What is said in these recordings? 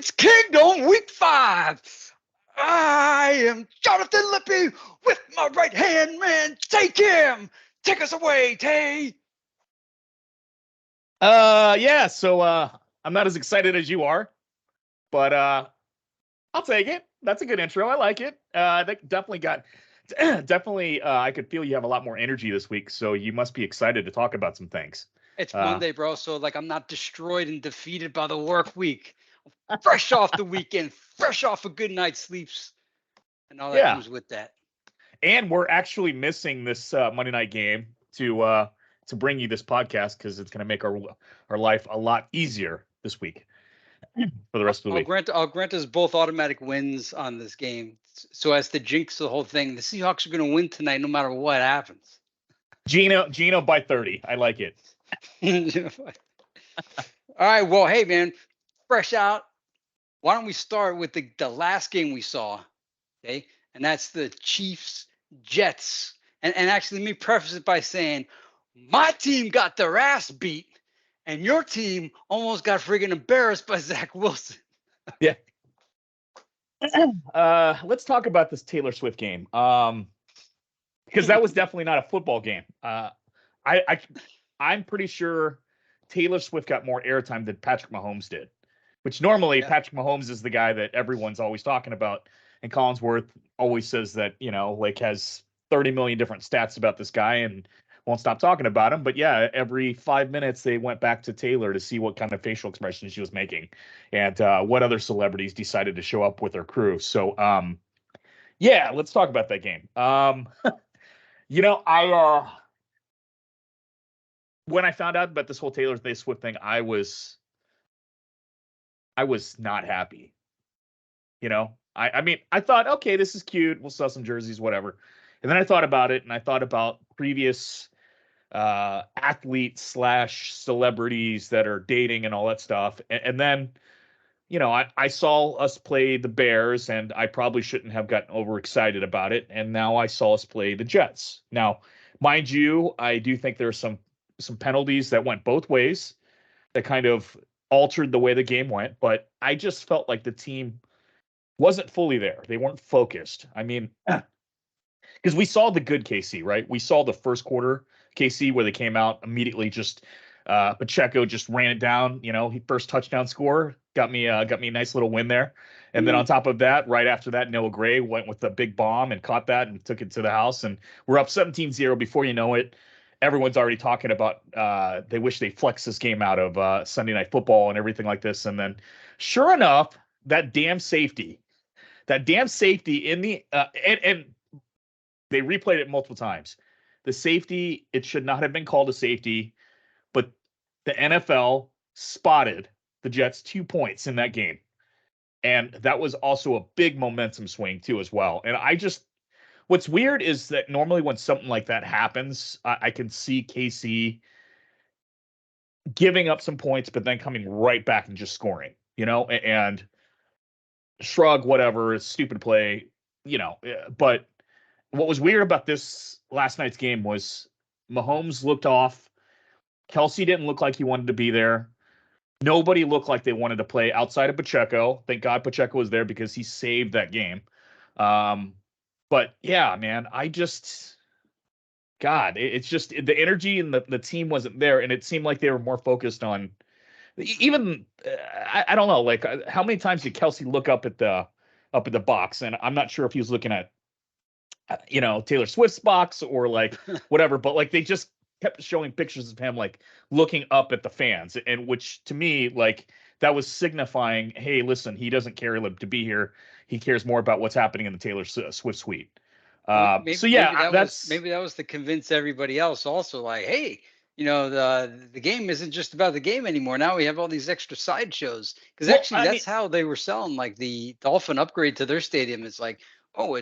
It's Kingdom Week 5. I am Jonathan Lippy with my right hand man. Take him. Take us away, Tay. So I'm not as excited as you are, but I'll take it. That's a good intro. I like it. That definitely I could feel you have a lot more energy this week, so you must be excited to talk about some things. It's Monday, bro, so like I'm not destroyed and defeated by the work week. Fresh off the weekend, fresh off a good night's sleeps, and all that comes with that. And we're actually missing this Monday night game to bring you this podcast because it's going to make our life a lot easier this week for the rest of the week. I'll grant us both automatic wins on this game, so as to jinx the whole thing. The Seahawks are going to win tonight, no matter what happens. Gino by 30. I like it. All right. Well, hey man, fresh out. Why don't we start with the last game we saw? Okay, and that's the Chiefs Jets. And actually, let me preface it by saying my team got their ass beat, and your team almost got friggin' embarrassed by Zach Wilson. Yeah. Let's talk about this Taylor Swift game. Because that was definitely not a football game. I'm pretty sure Taylor Swift got more airtime than Patrick Mahomes did, which normally Patrick Mahomes is the guy that everyone's always talking about. And Collinsworth always says that, has 30 million different stats about this guy and won't stop talking about him. But yeah, every 5 minutes they went back to Taylor to see what kind of facial expressions she was making and what other celebrities decided to show up with their crew. So, let's talk about that game. When I found out about this whole Taylor Swift thing, I was not happy. I thought, okay, this is cute. We'll sell some jerseys, whatever. And then I thought about it, and I thought about previous athletes / celebrities that are dating and all that stuff. And then, I saw us play the Bears, and I probably shouldn't have gotten overexcited about it. And now I saw us play the Jets. Now, mind you, I do think there are some penalties that went both ways that kind of altered the way the game went. But I just felt like the team wasn't fully there. They weren't focused. I mean, because we saw the good KC, right? We saw the first quarter KC where they came out immediately. Just Pacheco just ran it down. He first touchdown score got me a nice little win there. And then on top of that, right after that, Noah Gray went with the big bomb and caught that and took it to the house. And we're up 17-0 before you know it. Everyone's already talking about they wish they flexed this game out of Sunday Night Football and everything like this. And then sure enough, that damn safety in the and they replayed it multiple times. The safety, it should not have been called a safety, but the NFL spotted the Jets 2 points in that game. And that was also a big momentum swing too as well. And what's weird is that normally when something like that happens, I can see KC giving up some points, but then coming right back and just scoring, and shrug, whatever, stupid play, but what was weird about this last night's game was Mahomes looked off. Kelsey didn't look like he wanted to be there. Nobody looked like they wanted to play outside of Pacheco. Thank God Pacheco was there because he saved that game. But yeah, man, it's just the energy and the team wasn't there. And it seemed like they were more focused on even, I don't know, like how many times did Kelsey look up at the box? And I'm not sure if he was looking at, Taylor Swift's box or like whatever, but like they just kept showing pictures of him like looking up at the fans, and which to me, like that was signifying, hey, listen, he doesn't care to be here. He cares more about what's happening in the Taylor Swift suite. Maybe that was to convince everybody else also, like, hey, the game isn't just about the game anymore. Now we have all these extra sideshows. Because that's how they were selling like the Dolphin upgrade to their stadium. It's like, oh,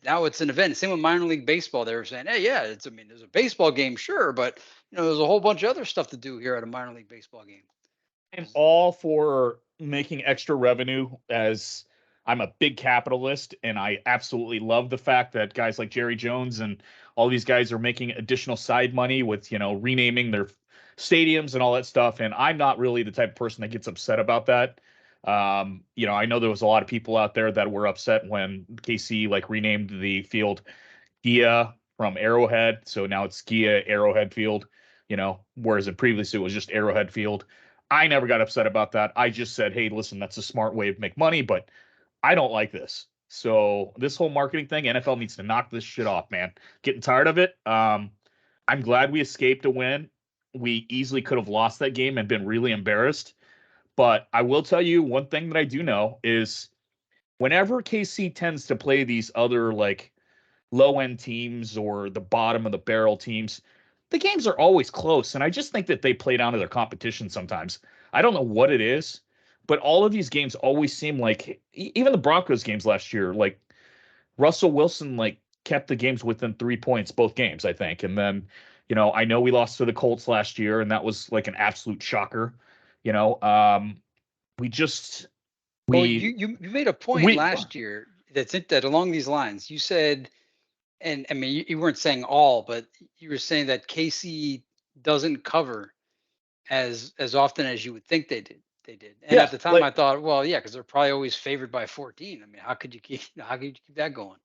now it's an event. Same with minor league baseball. They were saying, hey, yeah, there's a baseball game, sure, but there's a whole bunch of other stuff to do here at a minor league baseball game. I'm all for making extra revenue, as I'm a big capitalist, and I absolutely love the fact that guys like Jerry Jones and all these guys are making additional side money with, renaming their stadiums and all that stuff. And I'm not really the type of person that gets upset about that. I know there was a lot of people out there that were upset when KC like renamed the field Gia from Arrowhead, so now it's Gia Arrowhead Field. Whereas previously it was just Arrowhead Field. I never got upset about that. I just said, hey, listen, that's a smart way to make money, but I don't like this. So this whole marketing thing, NFL needs to knock this shit off, man. Getting tired of it. I'm glad we escaped a win. We easily could have lost that game and been really embarrassed. But I will tell you one thing that I do know is whenever KC tends to play these other like low end teams or the bottom of the barrel teams, the games are always close. And I just think that they play down to their competition sometimes. I don't know what it is, but all of these games always seem like, even the Broncos games last year, like Russell Wilson, like kept the games within 3 points, both games, I think. And then, I know we lost to the Colts last year, and that was like an absolute shocker. You know, we just, Well, we, you made a point we, last year that along these lines. You said, and I mean, you weren't saying all, but you were saying that KC doesn't cover as often as you would think they did. They did, and at yeah, the time I like, thought, well, yeah, because they're probably always favored by 14. I mean, how could you keep that going?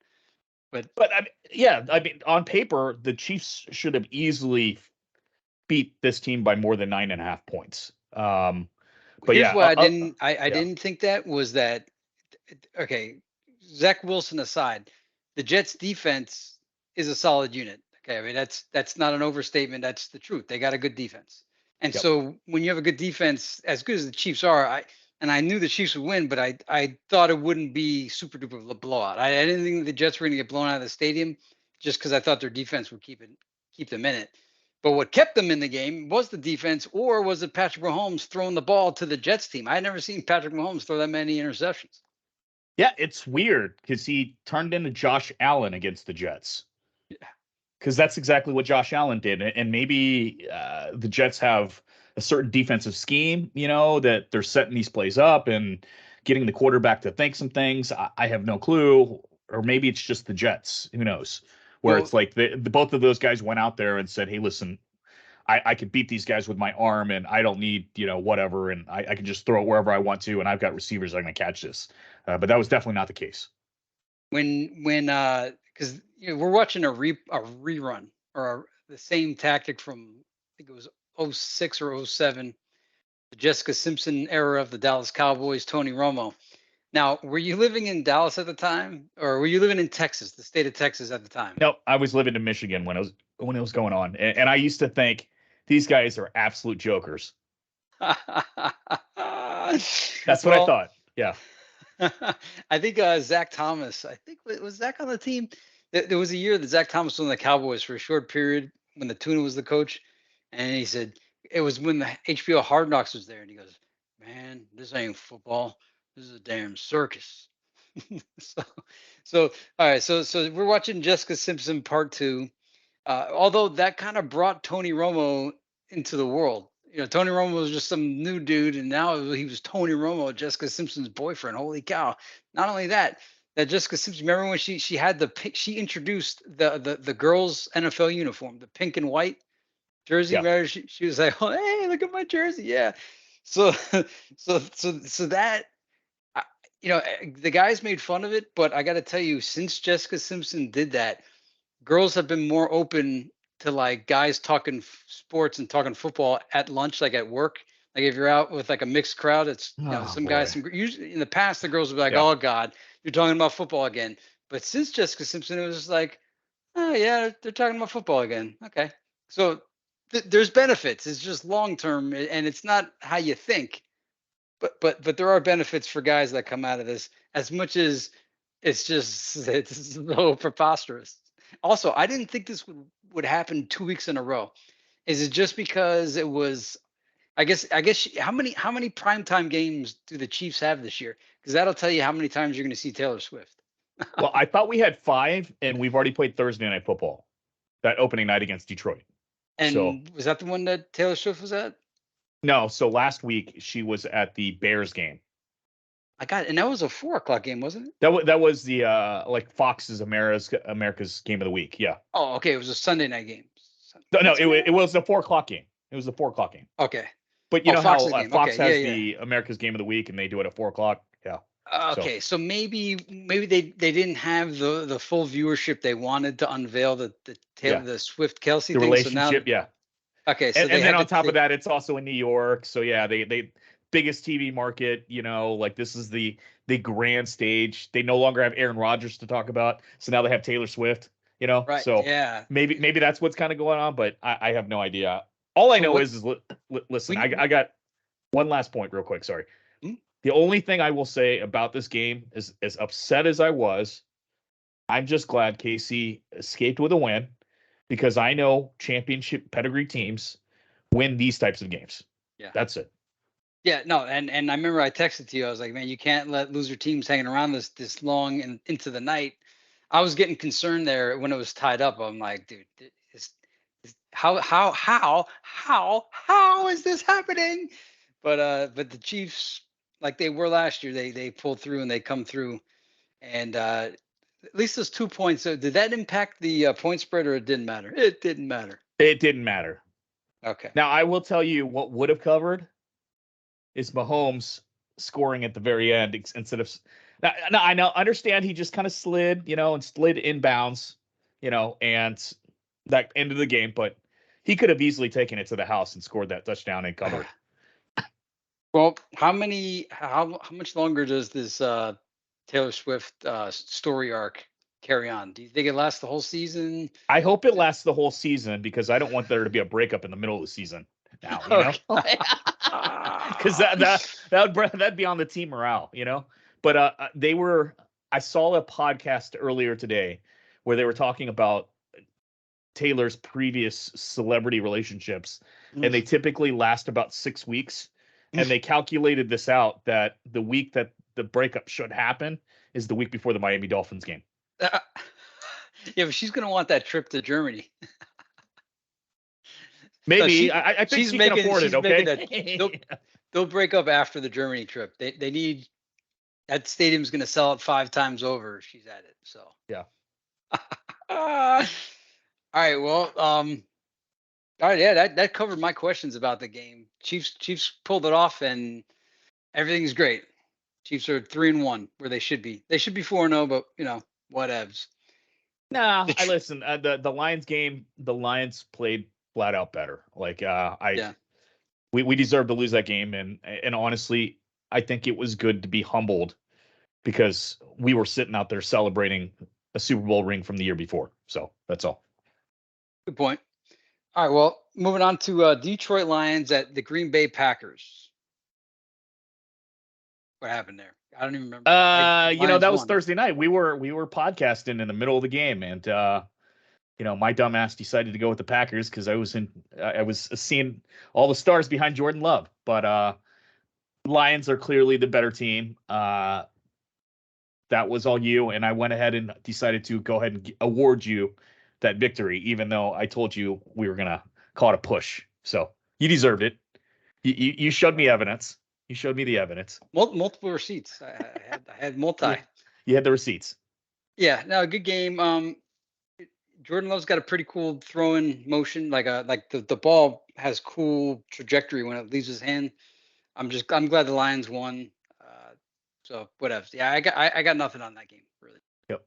But but yeah, I mean, on paper, the Chiefs should have easily beat this team by more than 9.5 points. But here's yeah, why I yeah, didn't think that was that. Okay, Zach Wilson aside, the Jets defense is a solid unit. Okay, I mean that's not an overstatement. That's the truth. They got a good defense, and yep. so when you have a good defense, as good as the Chiefs are, I knew the Chiefs would win, but I thought it wouldn't be super duper blowout. I didn't think the Jets were going to get blown out of the stadium, just because I thought their defense would keep them in it. But what kept them in the game was the defense, or was it Patrick Mahomes throwing the ball to the Jets team? I had never seen Patrick Mahomes throw that many interceptions. Yeah, it's weird because he turned into Josh Allen against the Jets. Because that's exactly what Josh Allen did. And maybe the Jets have a certain defensive scheme, that they're setting these plays up and getting the quarterback to think some things. I have no clue. Or maybe it's just the Jets. Who knows? Where Well, it's like both of those guys went out there and said, hey, listen, I could beat these guys with my arm and I don't need, whatever. And I can just throw it wherever I want to. And I've got receivers that are going to catch this. But that was definitely not the case. when because we're watching a rerun or the same tactic from I think it was '06 or '07, the Jessica Simpson era of the Dallas Cowboys, Tony Romo. Now, were you living in Dallas at the time, or were you living in Texas, the state of Texas at the time? No, I was living in Michigan when it was going on, and I used to think these guys are absolute jokers. That's what I Well, thought. Yeah. I think Zach Thomas. I think was Zach on the team. There was a year that Zach Thomas was on the Cowboys for a short period when the Tuna was the coach, and he said it was when the HBO Hard Knocks was there, and he goes, "Man, this ain't football. This is a damn circus." so, so all right. So we're watching Jessica Simpson Part Two. Although that kind of brought Tony Romo into the world. Tony Romo was just some new dude, and now he was Tony Romo, Jessica Simpson's boyfriend. Holy cow! Not only that, that Jessica Simpson. Remember when she had she introduced the girls' NFL uniform, the pink and white jersey. Yeah. Remember she was like, "Oh, hey, look at my jersey!" Yeah. So so that the guys made fun of it, but I got to tell you, since Jessica Simpson did that, girls have been more open to like guys talking sports and talking football at lunch, like at work. Like if you're out with like a mixed crowd, it's Oh some guys. boy. Usually in the past, the girls would be like, Yeah. "Oh God, you're talking about football again." But since Jessica Simpson, it was just like, "Oh yeah, they're talking about football again." Okay, so there's benefits. It's just long term, and it's not how you think. But there are benefits for guys that come out of this, as much as it's so preposterous. Also, I didn't think this would happen 2 weeks in a row. Is it just because it was? I guess how many primetime games do the Chiefs have this year? Because that'll tell you how many times you're going to see Taylor Swift. Well, I thought we had 5, and we've already played Thursday Night Football, that opening night against Detroit. So And was that the one that Taylor Swift was at? no, so last week she was at the Bears game. And that was a 4 o'clock game, wasn't it? That was the like Fox's America's game of the week. Yeah. Oh, okay, it was a Sunday night game. No, That's it weird. was the 4 o'clock game. It was the 4 o'clock game. Okay. But you know Fox how is the game. Fox Okay, yeah, has yeah. the America's Game of the Week, and they do it at 4 o'clock. Yeah. So Okay, so maybe they didn't have the full viewership they wanted to unveil yeah, the Swift Kelsey the thing. So now, relationship. Yeah. okay, so they And then had on to top of that, it's also in New York. So yeah, they biggest TV market, like this is the grand stage. They no longer have Aaron Rodgers to talk about. So now they have Taylor Swift. right, So yeah. maybe that's what's kind of going on, but I have no idea. All I So know what is listen, we I got one last point real quick. Sorry. hmm? The only thing I will say about this game is, as upset as I was, I'm just glad KC escaped with a win, because I know championship pedigree teams win these types of games. Yeah. That's it. Yeah, no, and I remember I texted to you. I was like, man, you can't let loser teams hanging around this long and into the night. I was getting concerned there when it was tied up. I'm like, dude, how is this happening? But the Chiefs, like they were last year, they pulled through and they come through. And at least those 2 points. So did that impact the point spread, or it didn't matter? It didn't matter. It didn't matter. Okay. Now, I will tell you what would have covered is Mahomes scoring at the very end instead of. Now I know, understand he just kind of slid, and slid inbounds, and that ended the game, but he could have easily taken it to the house and scored that touchdown and covered. Well, how much longer does this Taylor Swift story arc carry on? Do you think it lasts the whole season? I hope it lasts the whole season, because I don't want there to be a breakup in the middle of the season now, Okay. because that'd be on the team morale. But I saw a podcast earlier today where they were talking about Taylor's previous celebrity relationships, and they typically last about 6 weeks. And they calculated this out, that the week that the breakup should happen is the week before the Miami Dolphins game. Yeah, but she's gonna want that trip to Germany. Maybe. I think she can afford it. She's making that. Okay. They'll break up after the Germany trip. They need that stadium's gonna sell it 5 times over if she's at it. So Yeah. all right. Well, all right. Yeah, that covered my questions about the game. Chiefs pulled it off, and everything's great. Chiefs are 3-1 where they should be. They should be 4-0, but whatevs. Nah, The I tr- listen. The Lions game, the Lions played flat out better. Like yeah. we deserved to lose that game, and honestly, I think it was good to be humbled, because we were sitting out there celebrating a Super Bowl ring from the year before. So that's all. Good point. All right. Well, moving on to Detroit Lions at the Green Bay Packers. What happened there? I don't even remember. Lions That was won. Thursday night. We were podcasting in the middle of the game, and my dumb ass decided to go with the Packers because I was seeing all the stars behind Jordan Love. But Lions are clearly the better team. That was all you, and I went ahead and decided to go ahead and award you that victory, even though I told you we were gonna call it a push. So you deserved it. You showed me evidence. You showed me the evidence. Multiple receipts. I had multi. You had the receipts. Yeah. No, good game. Jordan Love's got a pretty cool throwing motion. Like the ball has cool trajectory when it leaves his hand. I'm glad the Lions won. So whatever. Yeah, I got nothing on that game really. Yep.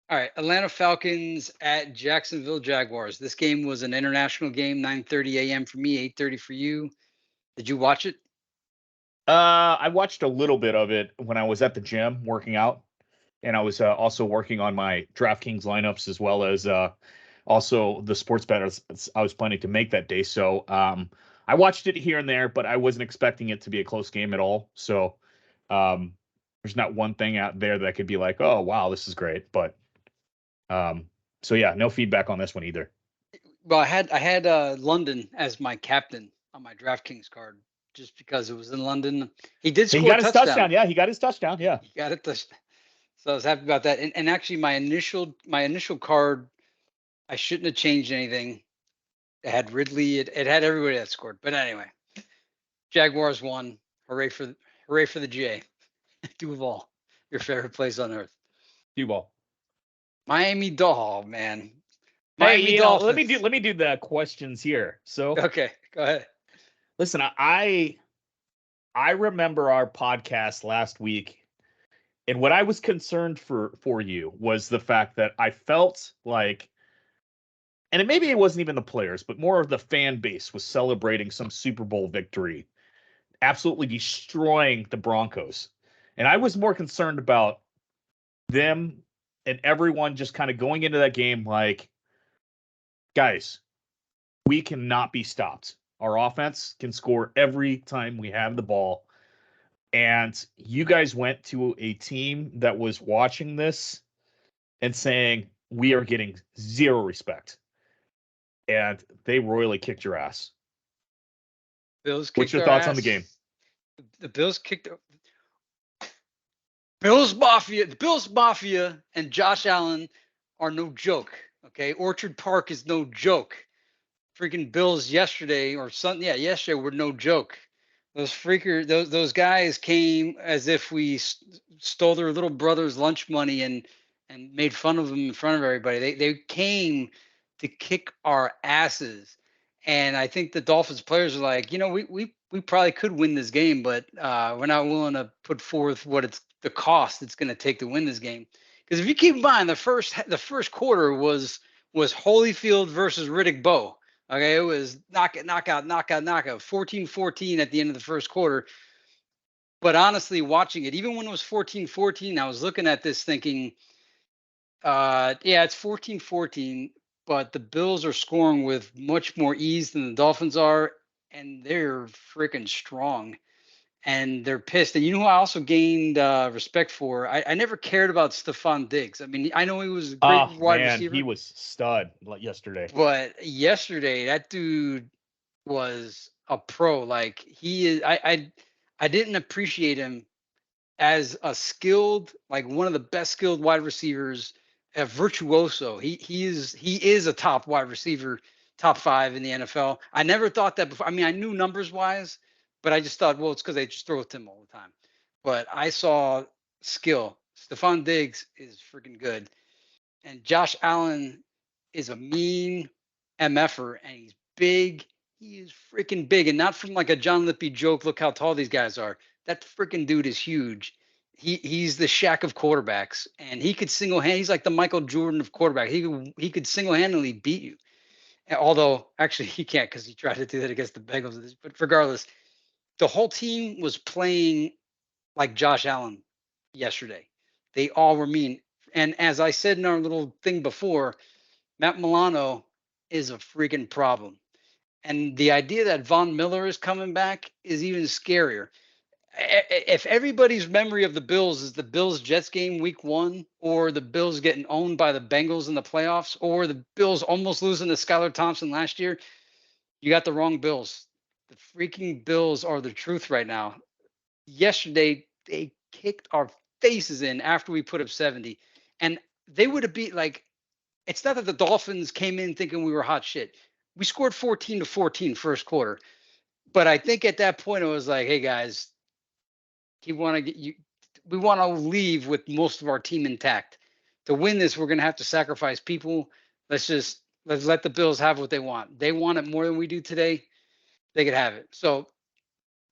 All right, Atlanta Falcons at Jacksonville Jaguars. This game was an international game, 9:30 a.m. for me, 8:30 for you. Did you watch it? I watched a little bit of it when I was at the gym working out, and I was also working on my DraftKings lineups, as well as also the sports bet I was planning to make that day. So I watched it here and there, but I wasn't expecting it to be a close game at all. So there's not one thing out there that could be like, oh wow, this is great. But so yeah, no feedback on this one either. Well, I had London as my captain on my DraftKings card just because it was in London. He did score He got a his touchdown. Yeah, he got his touchdown. Yeah, He got it. So I was happy about that. And actually, my initial card, I shouldn't have changed anything. It had Ridley. It had everybody that scored. But anyway, Jaguars won. Hooray for the J. Duval, your favorite place on earth. Duval. Miami Doll, man. Hey, Miami Dolphins. let me do the questions here. So Okay, go ahead. Listen, I remember our podcast last week, and what I was concerned for you was the fact that I felt like, and maybe it wasn't even the players, but more of the fan base was celebrating some Super Bowl victory, absolutely destroying the Broncos. And I was more concerned about them and everyone just kind of going into that game like, guys, we cannot be stopped. Our offense can score every time we have the ball. And you guys went to a team that was watching this and saying, we are getting zero respect. And they royally kicked your ass. Bills What's kicked your our thoughts on ass. the game? The Bills kicked Bills Mafia. The Bills Mafia and Josh Allen are no joke. Okay, Orchard Park is no joke. Freaking Bills yesterday or Sunday, yeah, yesterday were no joke. Those guys came as if we stole their little brother's lunch money and made fun of them in front of everybody. They came to kick our asses, and I think the Dolphins players are like, we probably could win this game, but we're not willing to put forth what it's the cost it's going to take to win this game. Because if you keep in mind, the first quarter was Holyfield versus Riddick Bowe. Okay, it was knockout, 14-14 at the end of the first quarter. But honestly, watching it, even when it was 14-14, I was looking at this thinking, yeah, it's 14-14, but the Bills are scoring with much more ease than the Dolphins are, and they're freaking strong. And they're pissed. And you know who I also gained respect for? I never cared about Stephon Diggs. I mean, I know he was a great Oh, wide man, he receiver, was stud yesterday. but yesterday that dude was a pro. Like he is, I didn't appreciate him as a skilled, like one of the best skilled wide receivers, a virtuoso. He is a top wide receiver, top 5 in the NFL. I never thought that before. I mean, I knew numbers wise, but I just thought, well, it's because they just throw it to him all the time. But I saw skill. Stephon Diggs is freaking good, and Josh Allen is a mean MFer, and he's big. He is freaking big, and not from like a John Lippy joke. Look how tall these guys are. That freaking dude is huge. He's the Shaq of quarterbacks, and he could he's like the Michael Jordan of quarterback. He could single handedly beat you. Although actually he can't because he tried to do that against the Bengals. But regardless, the whole team was playing like Josh Allen yesterday. They all were mean. And as I said in our little thing before, Matt Milano is a freaking problem. And the idea that Von Miller is coming back is even scarier. If everybody's memory of the Bills is the Bills Jets game week 1, or the Bills getting owned by the Bengals in the playoffs, or the Bills almost losing to Skylar Thompson last year, you got the wrong Bills. The freaking Bills are the truth right now. Yesterday, they kicked our faces in after we put up 70. And they would have beat, like, it's not that the Dolphins came in thinking we were hot shit. We scored 14-14 first quarter. But I think at that point it was like, hey guys, we want to leave with most of our team intact. To win this, we're gonna have to sacrifice people. Let's let the Bills have what they want. They want it more than we do today. They could have it. So,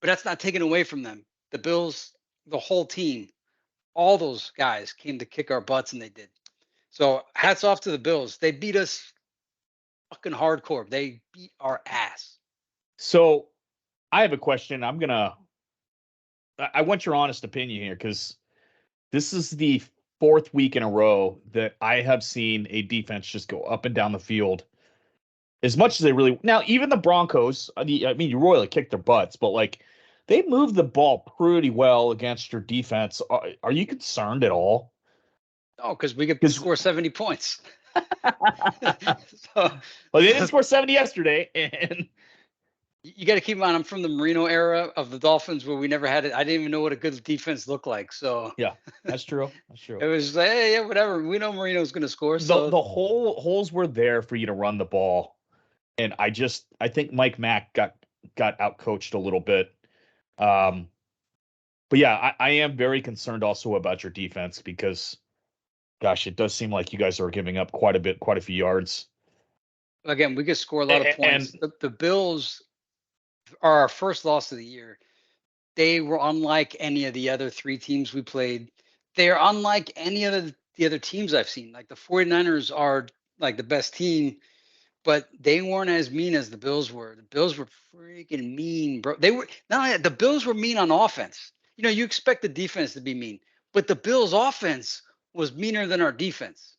but that's not taken away from them. The Bills, the whole team, all those guys came to kick our butts, and they did. So hats off to the Bills. They beat us fucking hardcore. They beat our ass. So I have a question. I want your honest opinion here because this is the 4th week in a row that I have seen a defense just go up and down the field as much as they really. Now, even the Broncos, I mean, you royally kicked their butts, but like they moved the ball pretty well against your defense. Are you concerned at all? Oh, because we could score 70 points. Well, they didn't score 70 yesterday, and you got to keep in mind, I'm from the Marino era of the Dolphins where we never had it. I didn't even know what a good defense looked like. So yeah, that's true. That's it true. was like, hey, yeah, whatever. We know Marino's going to score. So The holes were there for you to run the ball, and I think Mike Mack got out coached a little bit. But yeah, I am very concerned also about your defense because, gosh, it does seem like you guys are giving up quite a few yards. again, we could score a lot of points. And The Bills our first loss of the year. They were unlike any of the other 3 teams we played. They're unlike any of the other teams I've seen. Like the 49ers are like the best team, but they weren't as mean as the Bills were. The Bills were freaking mean, bro. They were not only that, the Bills were mean on offense. You know, you expect the defense to be mean, but the Bills' offense was meaner than our defense.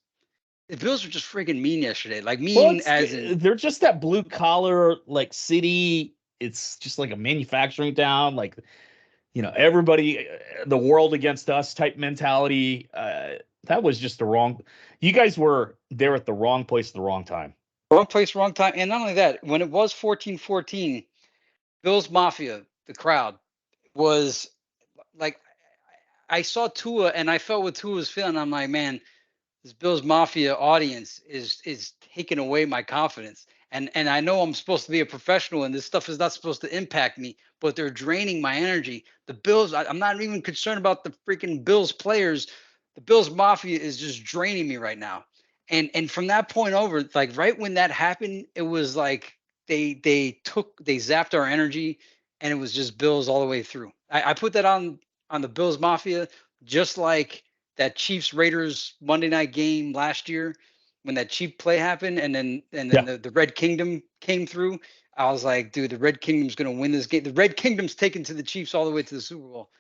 The Bills were just freaking mean yesterday. Like Well, mean as in they're just that blue collar like city. It's just like a manufacturing town. Like, everybody, the world against us type mentality. That was just the wrong. You guys were there at the wrong place at the wrong time. wrong place, wrong time. And not only that, when it was 14-14, Bills Mafia, the crowd, was like I saw Tua and I felt what Tua was feeling. I'm like, man, this Bills Mafia audience is taking away my confidence. And I know I'm supposed to be a professional and this stuff is not supposed to impact me, but they're draining my energy. The Bills, I'm not even concerned about the freaking Bills players. The Bills Mafia is just draining me right now. And from that point over, like right when that happened, it was like they zapped our energy and it was just Bills all the way through. I put that on the Bills Mafia, just like that Chiefs Raiders Monday night game last year when that cheap play happened and then the Red Kingdom came through. I was like, dude, the Red Kingdom's gonna win this game. The Red Kingdom's taken to the Chiefs all the way to the Super Bowl.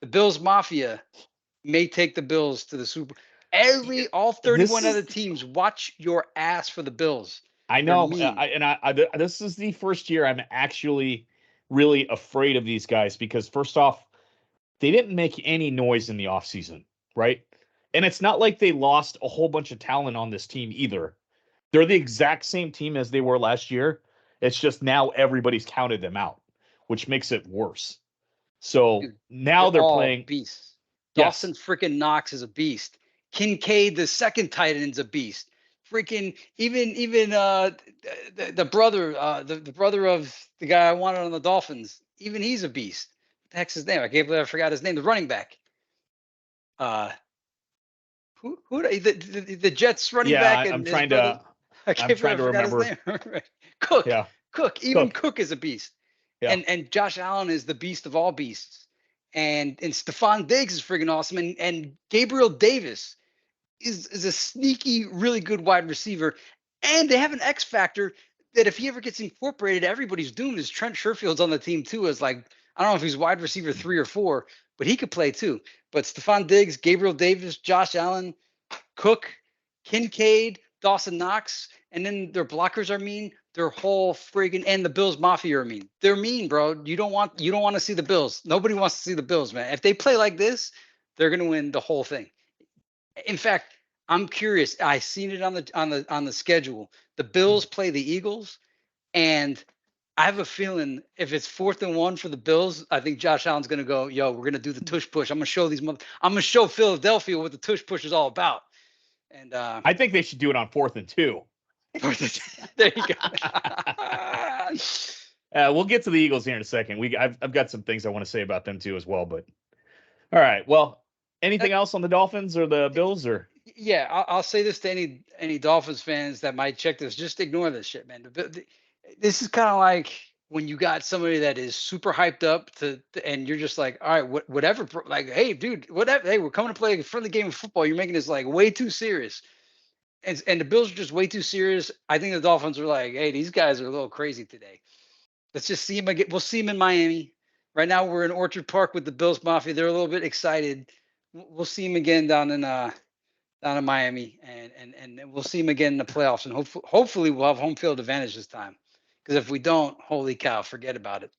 The Bills Mafia may take the Bills to the Super Bowl. All 31 other teams, watch your ass for the Bills. I They're know, mean. this is the first year I'm actually really afraid of these guys because first off, they didn't make any noise in the offseason, right? And it's not like they lost a whole bunch of talent on this team either. They're the exact same team as they were last year. It's just now everybody's counted them out, which makes it worse. So Dude, now they're they're all playing. beasts. Yes. Dawson freaking Knox is a beast. Kincaid, the second tight end's a beast. Freaking even the brother the brother of the guy I wanted on the Dolphins, even he's a beast. What the heck's his name? I can't believe I forgot his name. The running back. Uh, who the Jets running Yeah. back and his brother. I I'm can't believe trying I to forgot his remember. name. Cook. Yeah. Even Cook. Cook is a beast. Yeah. And Josh Allen is the beast of all beasts. And Stephon Diggs is freaking awesome. And Gabriel Davis is a sneaky, really good wide receiver. And they have an X factor that if he ever gets incorporated, everybody's doomed. Is Trent Sherfield's on the team too? As like I don't know if he's wide receiver 3 or 4, but he could play too. But Stephon Diggs, Gabriel Davis, Josh Allen, Cook, Kincaid, Dawson Knox, and then their blockers are mean. Their whole friggin' and the Bills Mafia are mean. They're mean, bro. You don't want to see the Bills. Nobody wants to see the Bills, man. If they play like this, they're gonna win the whole thing. In fact, I'm curious. I seen it on the schedule. The Bills play the Eagles, and I have a feeling if it's 4th and 1 for the Bills, I think Josh Allen's gonna go, yo, we're gonna do the tush push. I'm gonna show Philadelphia what the tush push is all about. And I think they should do it on 4th and 2. there you go. We'll get to the Eagles here in a second. I've got some things I want to say about them too as well. But all right. Well, anything else on the Dolphins or the Bills or? Yeah, I'll say this to any Dolphins fans that might check this: just ignore this shit, man. This is kind of like when you got somebody that is super hyped up and you're just like, all right, whatever. Like, hey, dude, whatever. Hey, we're coming to play a friendly game of football. You're making this like way too serious. And the Bills are just way too serious. I think the Dolphins are like, hey, these guys are a little crazy today. Let's just see him again. We'll see him in Miami. Right now, we're in Orchard Park with the Bills Mafia. They're a little bit excited. We'll see him again down in Miami, and we'll see him again in the playoffs. And hopefully, we'll have home field advantage this time. Because if we don't, holy cow, forget about it.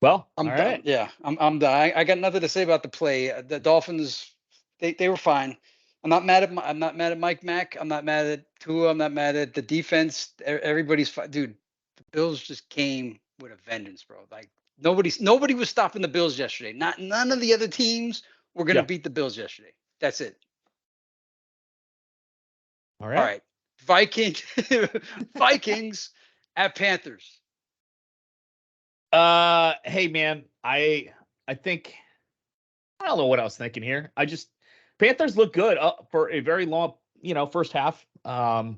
Well, I'm all done. right. Yeah, I'm done. I got nothing to say about the play. The Dolphins, they were fine. I'm not mad at Mike Mack. I'm not mad at Tua. I'm not mad at the defense. Everybody's fine, dude. The Bills just came with a vengeance, bro. Like nobody was stopping the Bills yesterday. None of the other teams were gonna Yeah. beat the Bills yesterday. That's it. All All right. right, Vikings, Vikings at Panthers. Hey man, I think I don't know what I was thinking here. Panthers look good for a very long, first half. And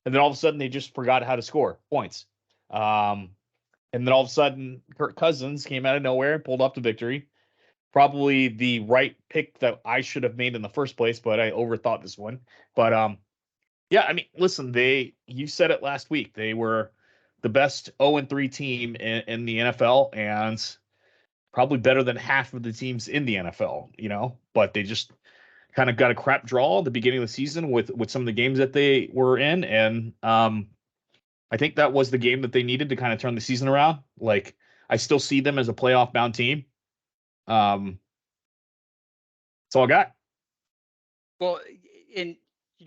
then all of a sudden they just forgot how to score points. And then all of a sudden, Kirk Cousins came out of nowhere and pulled off the victory. Probably the right pick that I should have made in the first place, but I overthought this one. But yeah, I mean, listen, you said it last week. They were the best 0-3 team in the NFL, and probably better than half of the teams in the NFL, but they just kind of got a crap draw at the beginning of the season with some of the games that they were in. And I think that was the game that they needed to kind of turn the season around. Like, I still see them as a playoff bound team. That's all I got. Well, in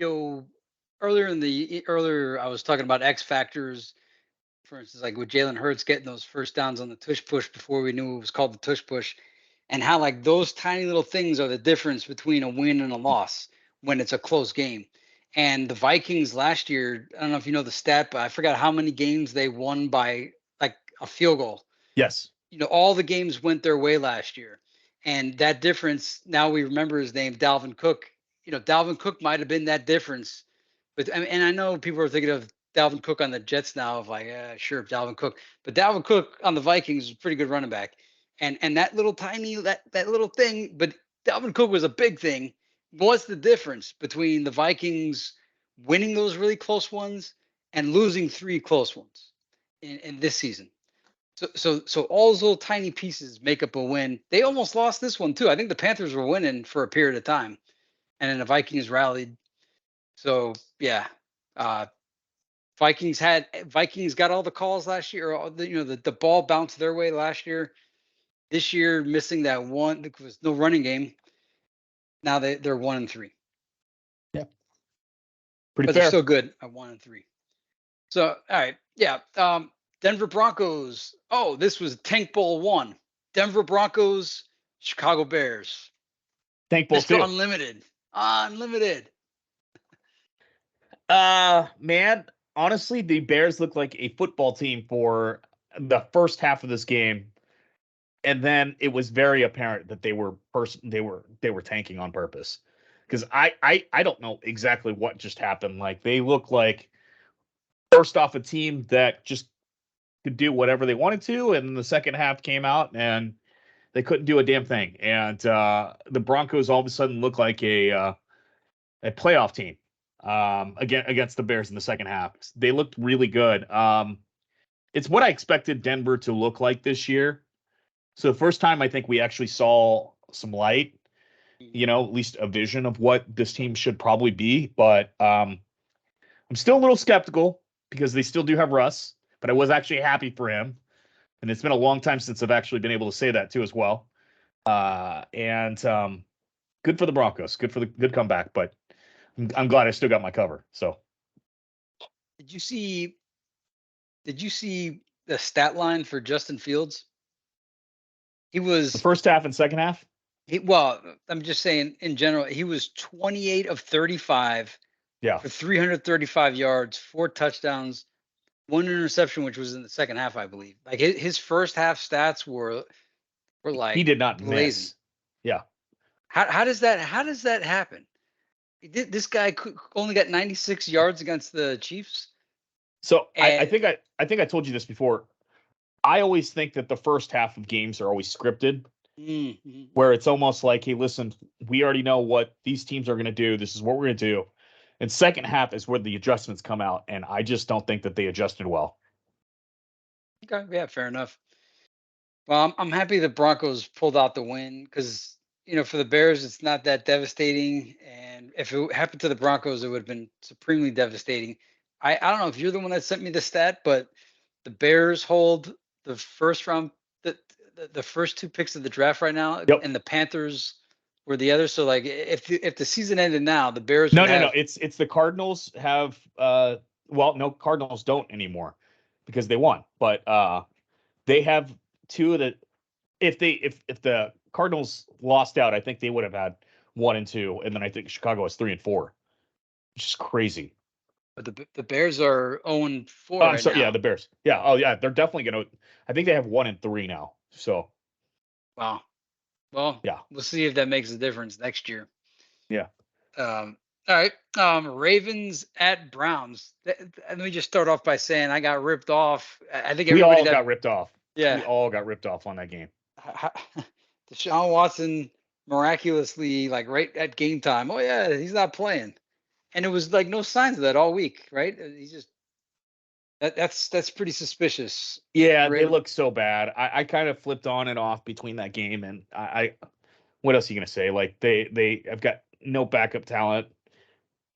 earlier I was talking about X factors, for instance, like with Jalen Hurts getting those first downs on the tush push before we knew it was called the tush push, and how like those tiny little things are the difference between a win and a loss when it's a close game. And the Vikings last year, I don't know if you know the stat, but I forgot how many games they won by like a field goal. Yes. All the games went their way last year. And that difference, now we remember his name, Dalvin Cook. Dalvin Cook might have been that difference. But and I know people are thinking of Dalvin Cook on the Jets now, of like, sure, Dalvin Cook. But Dalvin Cook on the Vikings is a pretty good running back. And that little tiny, that little thing, but Dalvin Cook was a big thing. What's the difference between the Vikings winning those really close ones and losing 3 close ones in this season? So all those little tiny pieces make up a win. They almost lost this one too. I think the Panthers were winning for a period of time, and then the Vikings rallied. So yeah, uh, Vikings got all the calls last year. Or the ball bounced their way last year. This year, missing that one, there was no running game. Now they're 1-3. Yeah, pretty But fair. they're still good at 1-3. So all right, yeah. Denver Broncos. Oh, this was Tank Bowl 1. Denver Broncos, Chicago Bears. Tank Bowl Mr. 2. Unlimited. Unlimited. Man, honestly, the Bears look like a football team for the first half of this game. And then it was very apparent that they were tanking on purpose. Because I don't know exactly what just happened. Like, they look like, first off, a team that just could do whatever they wanted to, and the second half came out and they couldn't do a damn thing. And the Broncos all of a sudden look like a playoff team against the Bears in the second half. They looked really good. It's what I expected Denver to look like this year. So the first time I think we actually saw some light, at least a vision of what this team should probably be. But I'm still a little skeptical because they still do have Russ, but I was actually happy for him. And it's been a long time since I've actually been able to say that too as well. And good for the Broncos. Good comeback, but I'm glad I still got my cover. So Did you see the stat line for Justin Fields? He was the first half and second half? well, I'm just saying in general, he was 28 of 35 for 335 yards, 4 touchdowns, 1 interception, which was in the second half, I believe. Like his first half stats were like he did not blazing. miss. Yeah. How does that happen? This guy only got 96 yards against the Chiefs. So I think I told you this before. I always think that the first half of games are always scripted, where it's almost like, hey, listen, we already know what these teams are going to do. This is what we're going to do. And second half is where the adjustments come out, and I just don't think that they adjusted well. Okay, yeah, fair enough. Well, I'm happy the Broncos pulled out the win because for the Bears it's not that devastating, and if it happened to the Broncos, it would have been supremely devastating. I don't know if you're the one that sent me the stat, but the Bears hold the first round, the first 2 picks of the draft right now, and the Panthers were the other. So like, if the season ended now, the Bears no. It's the Cardinals have no, Cardinals don't anymore because they won, but they have 2 of the. If the Cardinals lost out, I think they would have had 1 and 2, and then I think Chicago has 3 and 4, which is crazy. But the Bears are 0-4 I'm right sorry, now. yeah, the Bears. Yeah, oh yeah, they're definitely gonna. I think they have 1 and 3 now. So. Wow. Well, yeah, we'll see if that makes a difference next year. Yeah. All right. Ravens at Browns. Let me just start off by saying I got ripped off. I think We everybody all that got ripped off. yeah, We all got ripped off on that game. Deshaun Watson miraculously like right at game time. Oh yeah, he's not playing, and it was like no signs of that all week, right? He's just that's pretty suspicious. Yeah, they Raven. look so bad. I kind of flipped on and off between that game, and I what else are you gonna say? Like they have got no backup talent.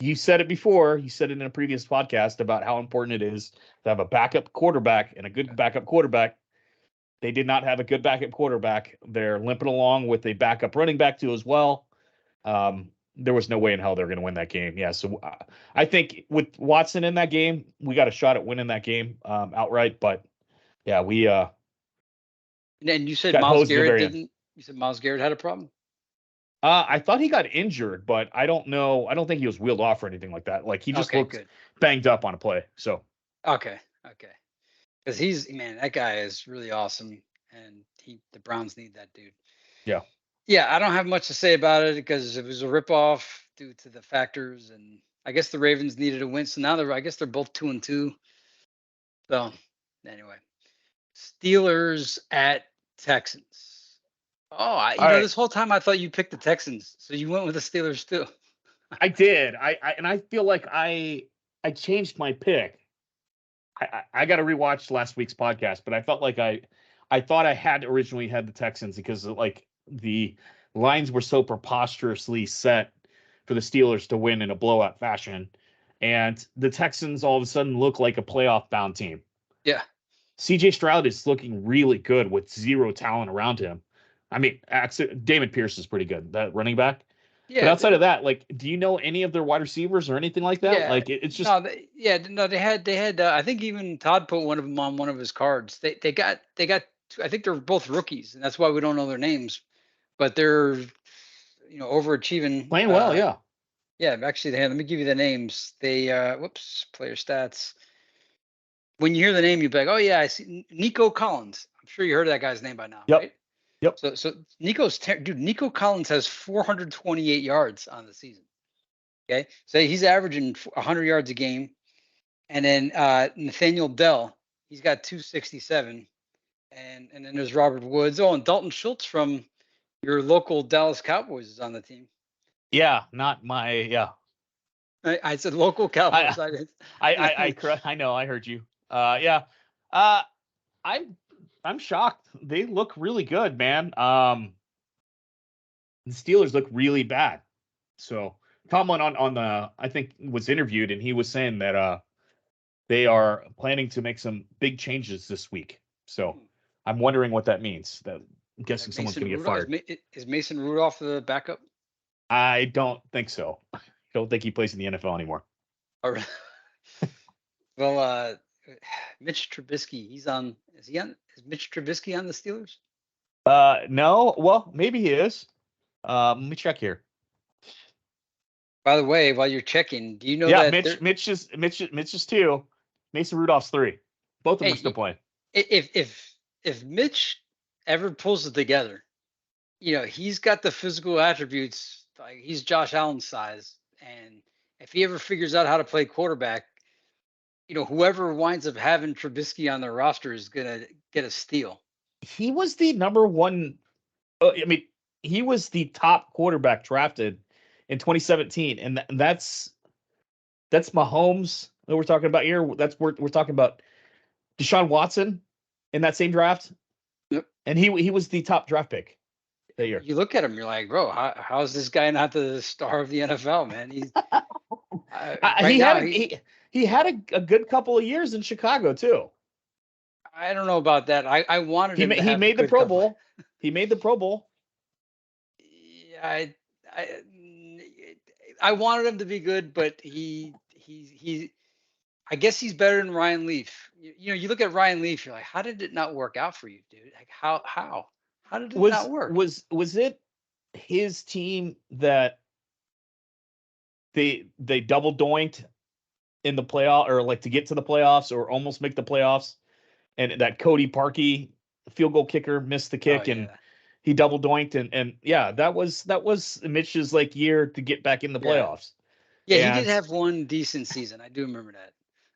You said it before. You said it in a previous podcast about how important it is to have a backup quarterback and a good backup quarterback. They did not have a good backup quarterback. They're limping along with a backup running back too as well. There was no way in hell they're going to win that game. Yeah, so I think with Watson in that game, we got a shot at winning that game outright. But yeah, we And you said got Miles hosed at the Garrett very end. didn't. You said Miles Garrett had a problem. I thought he got injured, but I don't know. I don't think he was wheeled off or anything like that. Like he just Okay, looked good. banged up on a play. So Okay, okay. Because he's man, that guy is really awesome, and the Browns need that dude. yeah. Yeah, I don't have much to say about it because it was a ripoff due to the factors, and I guess the Ravens needed a win, so now I guess they're both 2-2. So anyway, Steelers at Texans. Oh, All right. this whole time I thought you picked the Texans, so you went with the Steelers too. I did. I feel like I changed my pick. I got to rewatch last week's podcast, but I felt like I thought I had originally had the Texans because like the lines were so preposterously set for the Steelers to win in a blowout fashion, and the Texans all of a sudden look like a playoff bound team. Yeah, CJ Stroud is looking really good with zero talent around him. I mean, David Pierce is pretty good, that running back. But yeah, outside of that, like, do you know any of their wide receivers or anything like that? yeah. Like, it's just No, no, they had. I think even Todd put one of them on one of his cards. They got. I think they're both rookies, and that's why we don't know their names. But they're overachieving. playing well. Yeah. Yeah, actually, let me give you the names. They player stats. When you hear the name, you be like, oh yeah, I see Nico Collins. I'm sure you heard of that guy's name by now, Yep. right? Yep. So dude, Nico Collins has 428 yards on the season. Okay, so he's averaging 100 yards a game, and then Nathaniel Dell, he's got 267, and then there's Robert Woods. Oh, and Dalton Schultz from your local Dallas Cowboys is on the team. Yeah. Not my. Yeah. I said local Cowboys. I know. I heard you. Yeah. I'm I'm shocked. They look really good, man. The Steelers look really bad. So Tomlin on the I think was interviewed and he was saying that they are planning to make some big changes this week. So I'm wondering what that means. I'm guessing someone's going to get fired. Is Mason Rudolph the backup? I don't think so. I don't think he plays in the NFL anymore. Or, well, Mitch Trubisky, he's on. Is he on? Is Mitch Trubisky on the Steelers? No. Well, maybe he is. Let me check here. By the way, while you're checking, do you know Yeah, that Mitch is 2. Mason Rudolph's 3. Both of them are still playing. If Mitch ever pulls it together, he's got the physical attributes. Like he's Josh Allen's size, and if he ever figures out how to play quarterback, whoever winds up having Trubisky on their roster is gonna get a steal. He was the number one. I mean, he was the top quarterback drafted in 2017, and that's Mahomes that we're talking about here. We're talking about Deshaun Watson in that same draft. Yep. And he was the top draft pick that year. You look at him, you're like, bro, how is this guy not the star of the NFL, man? He's he had a good couple of years in Chicago too. I don't know about that. I wanted him. He made the Pro Bowl. He made the Pro Bowl. Yeah, I wanted him to be good, but I guess he's better than Ryan Leaf. You look at Ryan Leaf, you're like, how did it not work out for you, dude? Like how did it not work? Was it his team that they double doinked in the playoff or like to get to the playoffs or almost make the playoffs, and that Cody Parkey field goal kicker missed the kick and he double doinked and yeah, that was Mitch's like year to get back in the playoffs. Yeah, he did have one decent season. I do remember that.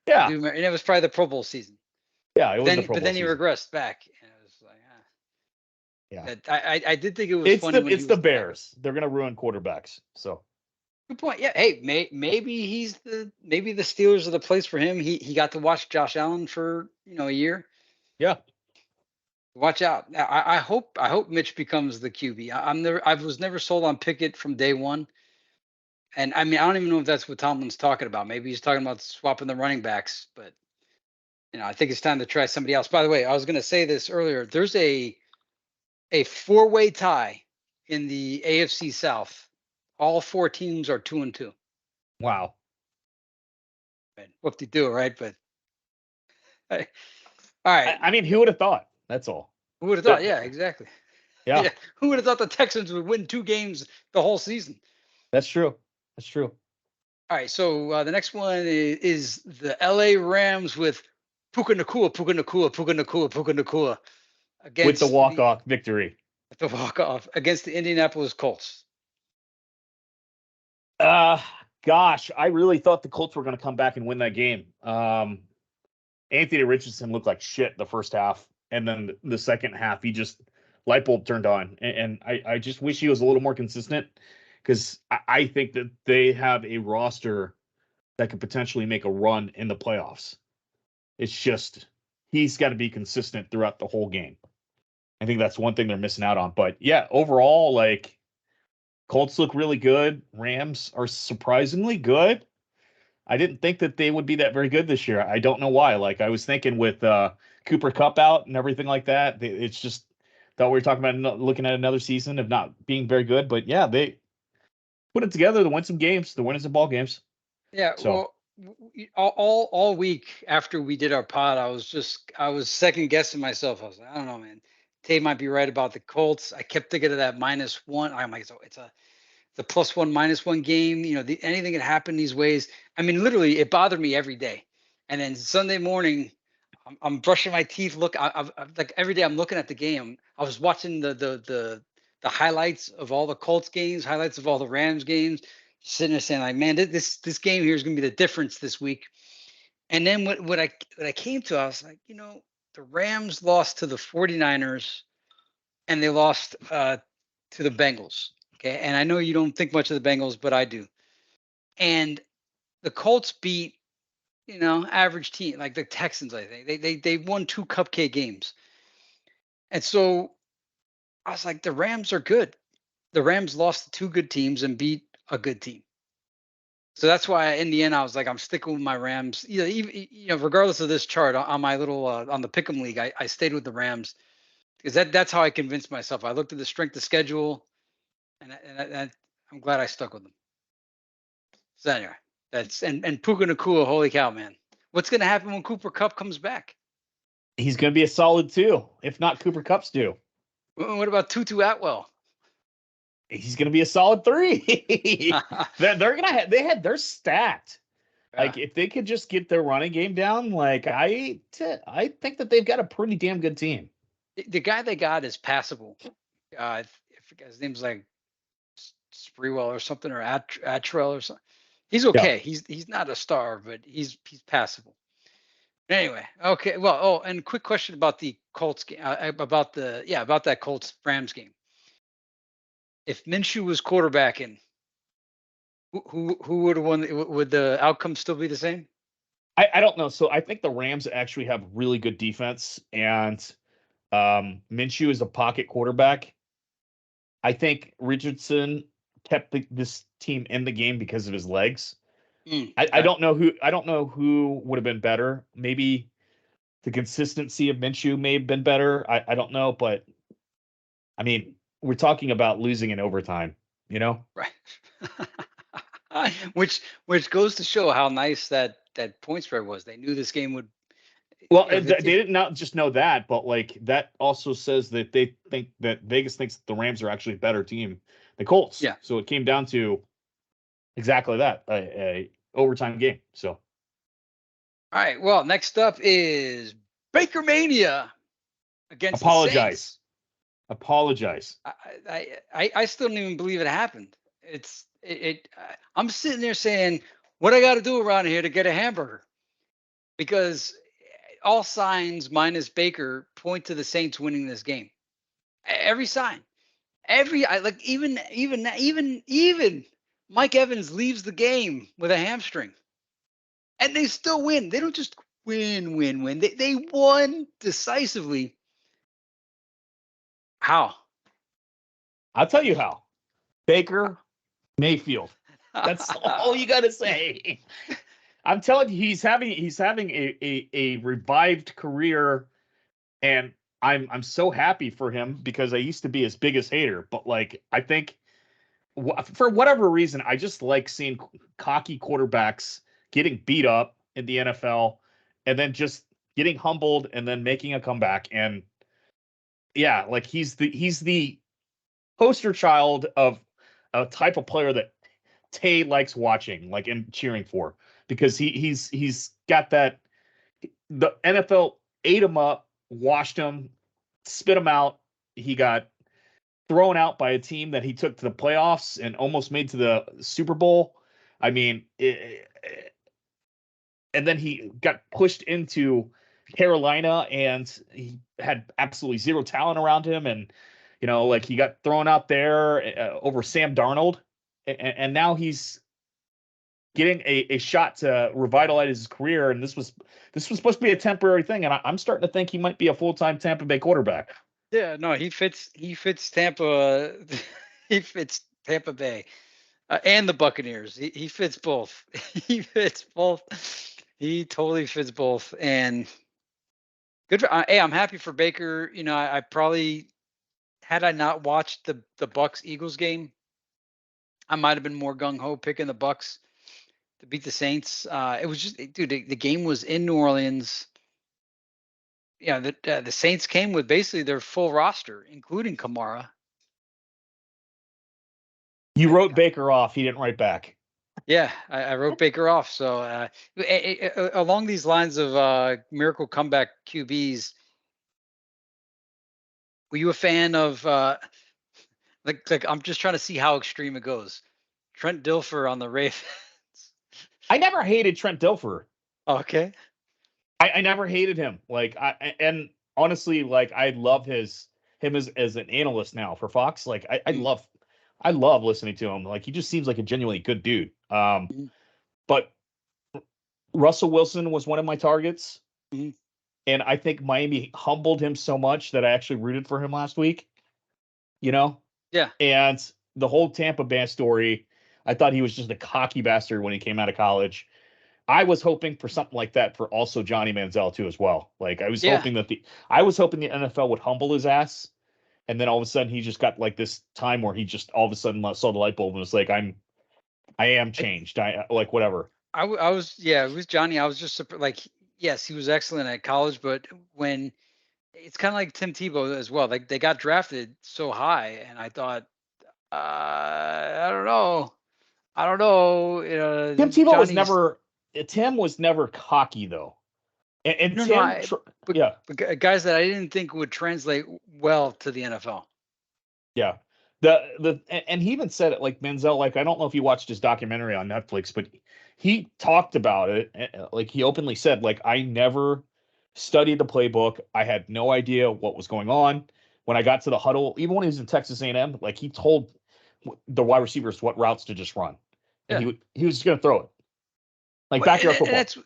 I Yeah. do remember, and it was probably the Pro Bowl season. Yeah, it was the Pro Bowl But then he season. regressed back, and it was like, yeah. I did think it was funny when it's the Bears. They're gonna ruin quarterbacks. So good point. Yeah. Hey, maybe the Steelers are the place for him. He got to watch Josh Allen for a year. yeah. Watch out. I hope Mitch becomes the QB. I was never sold on Pickett from day one. And I mean, I don't even know if that's what Tomlin's talking about. Maybe he's talking about swapping the running backs, but I think it's time to try somebody else. By the way, I was going to say this earlier. There's a four-way tie in the AFC South. All four teams are 2-2. Wow. Whoop-de-doo, right? But all right. I mean, who would have thought? That's all. Who would have thought? Yeah, exactly. Yeah. Who would have thought the Texans would win 2 games the whole season? That's true. That's true. All right. So the next one is the LA Rams with Puka Nacua against with the walk-off victory. The walk-off against the Indianapolis Colts. Gosh, I really thought the Colts were going to come back and win that game. Anthony Richardson looked like shit the first half, and then the second half, he just light bulb turned on. And I just wish he was a little more consistent, because I think that they have a roster that could potentially make a run in the playoffs. It's just he's got to be consistent throughout the whole game. I think that's one thing they're missing out on. But yeah, overall, like, Colts look really good. Rams are surprisingly good. I didn't think that they would be that very good this year. I don't know why. Like, I was thinking with Cooper Kupp out and everything like that, it's just thought we were talking about looking at another season of not being very good. But yeah, they put it together to win some games. They're winning some ball games. Yeah. So. Well, all week after we did our pod, I was second guessing myself. I was like, I don't know, man. Tay might be right about the Colts. I kept thinking of that -1. I'm like, so it's a +1 -1 game. Anything can happen these ways. I mean, literally, it bothered me every day. And then Sunday morning, I'm brushing my teeth. Look, I'm like every day I'm looking at the game. I was watching the highlights of all the Colts games, highlights of all the Rams games, sitting there saying like, man, this game here is going to be the difference this week. And then what I came to, I was like, the Rams lost to the 49ers and they lost to the Bengals. Okay. And I know you don't think much of the Bengals, but I do. And the Colts beat, average team like the Texans. I think they won 2 cupcake games. And so I was like, the Rams are good. The Rams lost to 2 good teams and beat a good team. So that's why in the end I was like, I'm sticking with my Rams. Even regardless of this chart on my little on the Pick'em League, I stayed with the Rams because that's how I convinced myself. I looked at the strength of schedule, and I'm glad I stuck with them. So anyway, and Puka Nacua, holy cow, man! What's gonna happen when Cooper Kupp comes back? He's going to be a solid 2, if not Cooper Kupp's due. What about Tutu Atwell? He's going to be a solid 3. They're stacked. Yeah. Like, if they could just get their running game down, like, I think that they've got a pretty damn good team. The guy they got is passable. I forget his name's like Sprewell or something, or Attrell or something. He's okay. Yeah. He's not a star, but he's passable. Anyway, okay. Well, and quick question about the Colts game, about that Colts Rams game. If Minshew was quarterbacking, who would have won? Would the outcome still be the same? I don't know. So I think the Rams actually have really good defense, and Minshew is a pocket quarterback. I think Richardson kept this team in the game because of his legs. I don't know who would have been better. Maybe the consistency of Minshew may have been better. I don't know, but I mean, we're talking about losing in overtime, Right. which goes to show how nice that point spread was. They knew this game would. Well, they did not just know that, but like that also says that they think that Vegas thinks that the Rams are actually a better team than Colts. Yeah. So it came down to exactly that, a overtime game. So. All right. Well, next up is Baker Mania against the Saints. Apologize. I still don't even believe it happened. I'm sitting there saying, what I got to do around here to get a hamburger? Because all signs minus Baker point to the Saints winning this game. Every sign, like even Mike Evans leaves the game with a hamstring, and they still win. They don't just win. They won decisively. How? I'll tell you how. Baker Mayfield. That's all you got to say. I'm telling you, he's having a revived career, and I'm so happy for him because I used to be his biggest hater. But like, I think for whatever reason, I just like seeing cocky quarterbacks getting beat up in the NFL, and then just getting humbled and then making a comeback. And yeah, like he's the poster child of a type of player that Tay likes watching, like and cheering for, because he's got that. The NFL ate him up, washed him, spit him out. He got thrown out by a team that he took to the playoffs and almost made to the Super Bowl. I mean, and then he got pushed into Carolina, and he had absolutely zero talent around him, and like he got thrown out there over Sam Darnold, and now he's getting a shot to revitalize his career. And this was supposed to be a temporary thing, and I'm starting to think he might be a full-time Tampa Bay quarterback. Yeah, no, he fits Tampa. He fits Tampa Bay and the Buccaneers. He fits both. He fits both. He totally fits both. And good for, hey, I'm happy for Baker. I probably, had I not watched the Bucks Eagles game, I might have been more gung ho picking the Bucks to beat the Saints. It was just, dude, the game was in New Orleans. Yeah, the Saints came with basically their full roster, including Kamara. You wrote Baker off. He didn't write back. Yeah, I wrote Baker off. So along these lines of miracle comeback QBs, were you a fan of like I'm just trying to see how extreme it goes. Trent Dilfer on the Ravens. I never hated Trent Dilfer. Okay. I never hated him. Like and honestly, like I love him as an analyst now for Fox. Like I love listening to him. Like he just seems like a genuinely good dude. Mm-hmm. But Russell Wilson was one of my targets. Mm-hmm. And I think Miami humbled him so much that I actually rooted for him last week. Yeah. And the whole Tampa Bay story, I thought he was just a cocky bastard when he came out of college. I was hoping for something like that for also Johnny Manziel too as well. Like I was hoping the NFL would humble his ass, and then all of a sudden he just got like this time where he just all of a sudden saw the light bulb and was like, I am changed. I like whatever. I was, yeah, it was Johnny. I was just like, yes, he was excellent at college, but when it's kind of like Tim Tebow as well. Like they got drafted so high, and I thought, I don't know. Tim Tebow Johnny's Tim was never cocky though. And no, Tim, but, yeah, but guys that I didn't think would translate well to the NFL. yeah. And he even said it like Manziel. Like I don't know if you watched his documentary on Netflix, but he talked about it. Like he openly said, like I never studied the playbook. I had no idea what was going on when I got to the huddle. Even when he was in Texas A&M, like he told the wide receivers what routes to just run, and he was just going to throw it like backyard football. That's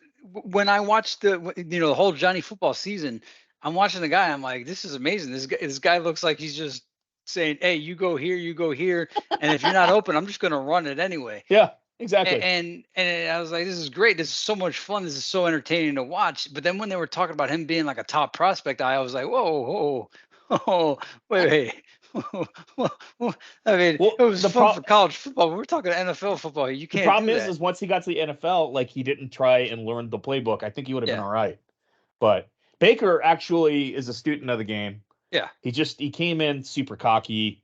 when I watched the whole Johnny football season. I'm watching the guy. I'm like, this is amazing. This guy looks like he's just saying, "Hey, you go here, and if you're not open, I'm just going to run it anyway." Yeah, exactly. And I was like, this is great. This is so much fun. This is so entertaining to watch. But then when they were talking about him being like a top prospect, I was like, whoa, wait. I mean, it was fun for college football. We're talking NFL football. You can't. The problem is once he got to the NFL, like he didn't try and learn the playbook. I think he would have been all right. But Baker actually is a student of the game. Yeah. He came in super cocky,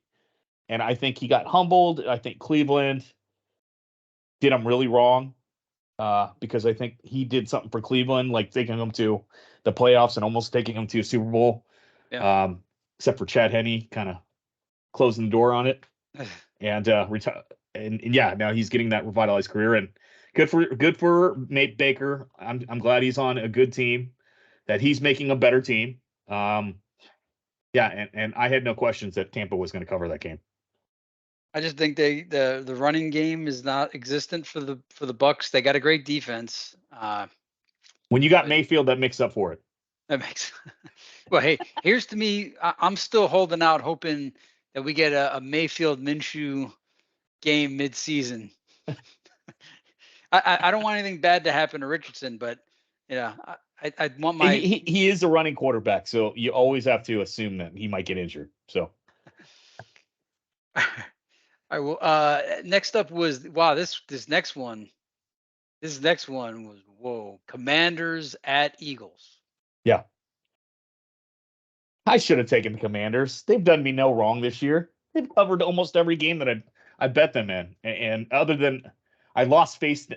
and I think he got humbled. I think Cleveland did him really wrong because I think he did something for Cleveland, like taking him to the playoffs and almost taking him to a Super Bowl. Except for Chad Henne kind of closing the door on it and and yeah, now he's getting that revitalized career, and good for Nate Baker. I'm glad he's on a good team, that he's making a better team. Yeah, and I had no questions that Tampa was going to cover that game. I just think the running game is not existent for the Bucks. They got a great defense. When you got Mayfield, that makes up for it. That makes well. Hey, here's to me. I'm still holding out, hoping that we get a Mayfield Minshew game mid-season. I don't want anything bad to happen to Richardson, but yeah, I want my. He is a running quarterback, so you always have to assume that he might get injured. So. All right. Well, next up was this next one. This next one was whoa. Commanders at Eagles. Yeah. I should have taken the Commanders. They've done me no wrong this year. They've covered almost every game that I bet them in. And other than I lost faith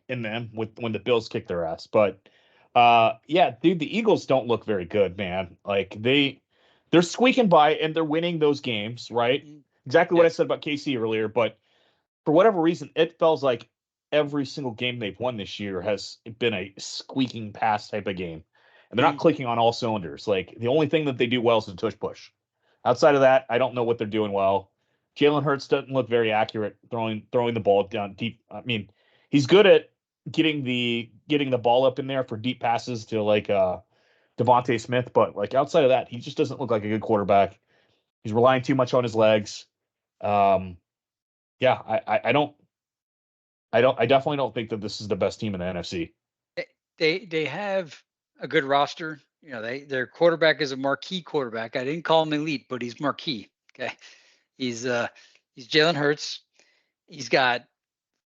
in them when the Bills kicked their ass. But yeah, dude, the Eagles don't look very good, man. Like they're squeaking by and they're winning those games, right? Exactly what I said about KC earlier, but for whatever reason, it feels like every single game they've won this year has been a squeaking past type of game. And they're not clicking on all cylinders. Like the only thing that they do well is the tush push. Outside of that, I don't know what they're doing well. Jalen Hurts doesn't look very accurate throwing the ball down deep. I mean, he's good at getting the ball up in there for deep passes to like Devontae Smith, but like outside of that, he just doesn't look like a good quarterback. He's relying too much on his legs. Yeah, I definitely don't think that this is the best team in the NFC. They have a good roster. You know, their quarterback is a marquee quarterback. I didn't call him elite, but he's marquee. Okay, he's Jalen Hurts. He's got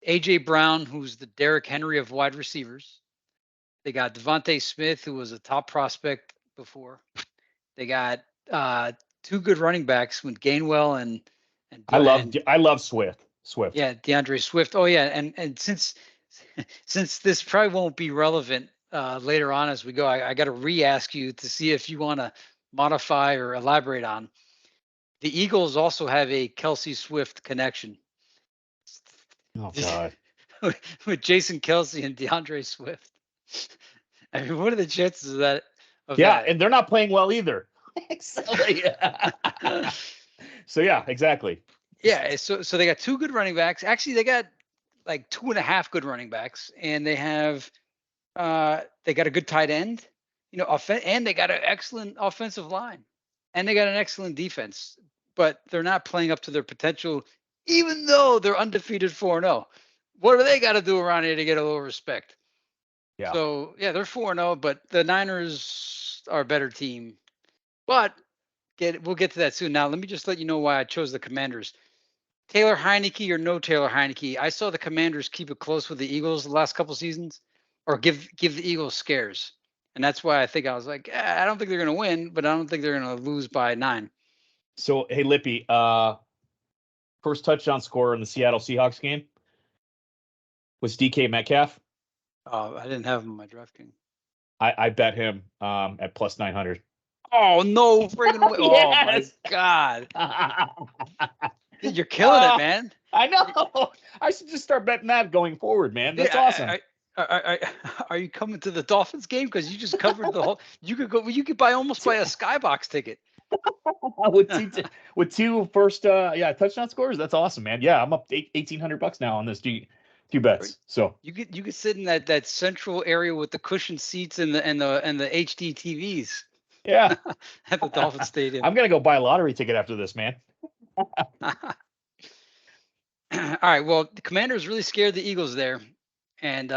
AJ Brown, who's the Derrick Henry of wide receivers. They got Devontae Smith, who was a top prospect before. They got two good running backs with Gainwell and I love Swift. Yeah, DeAndre Swift. Oh yeah, and since this probably won't be relevant later on as we go, I got to re-ask you to see if you want to modify or elaborate on. The Eagles also have a Kelsey Swift connection. Oh God. With Jason Kelsey and DeAndre Swift. I mean, what are the chances of that? And they're not playing well either. So yeah, exactly. Yeah, so they got two good running backs. Actually, they got like 2.5 good running backs, and they have they got a good tight end, you know, and they got an excellent offensive line, and they got an excellent defense. But they're not playing up to their potential, even though they're undefeated 4-0. What do they got to do around here to get a little respect? Yeah. So yeah, they're 4-0, but the Niners are a better team. But we'll get to that soon. Now, let me just let you know why I chose the Commanders. Taylor Heineke or no Taylor Heineke, I saw the Commanders keep it close with the Eagles the last couple seasons, or give the Eagles scares, and that's why I think I was like, I don't think they're going to win, but I don't think they're going to lose by 9. So hey, Lippy, first touchdown scorer in the Seattle Seahawks game was DK Metcalf. Oh, I didn't have him on my DraftKings. I bet him at plus 900. Oh no, friggin' way! Yes! Oh my God. You're killing it, man. I know. I should just start betting that going forward, man. That's awesome. Are you coming to the Dolphins game? Because you just covered the whole. You could go. You could buy a skybox ticket. with two first touchdown scores. That's awesome, man. Yeah, I'm up $1,800 now on this two bets. So you could sit in that central area with the cushioned seats and the HD TVs. Yeah, at the Dolphin Stadium. I'm gonna go buy a lottery ticket after this, man. All right. Well, the Commanders really scared the Eagles there, and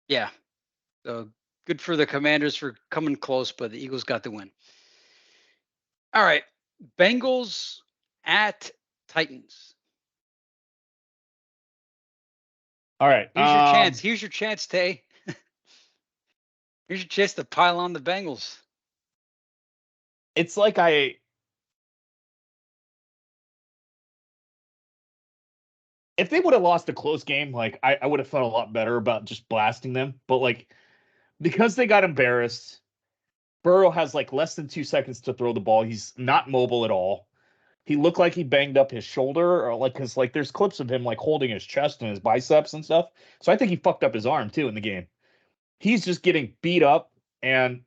yeah, so good for the Commanders for coming close, but the Eagles got the win. All right, Bengals at Titans. All right, here's your chance. Here's your chance, Tay. Here's your chance to pile on the Bengals. It's like if they would have lost a close game, like I would have felt a lot better about just blasting them. But like because they got embarrassed, Burrow has like less than 2 seconds to throw the ball. He's not mobile at all. he looked like he banged up his shoulder, or like, because like there's clips of him like holding his chest and his biceps and stuff. So I think he fucked up his arm too in the game. He's just getting beat up, and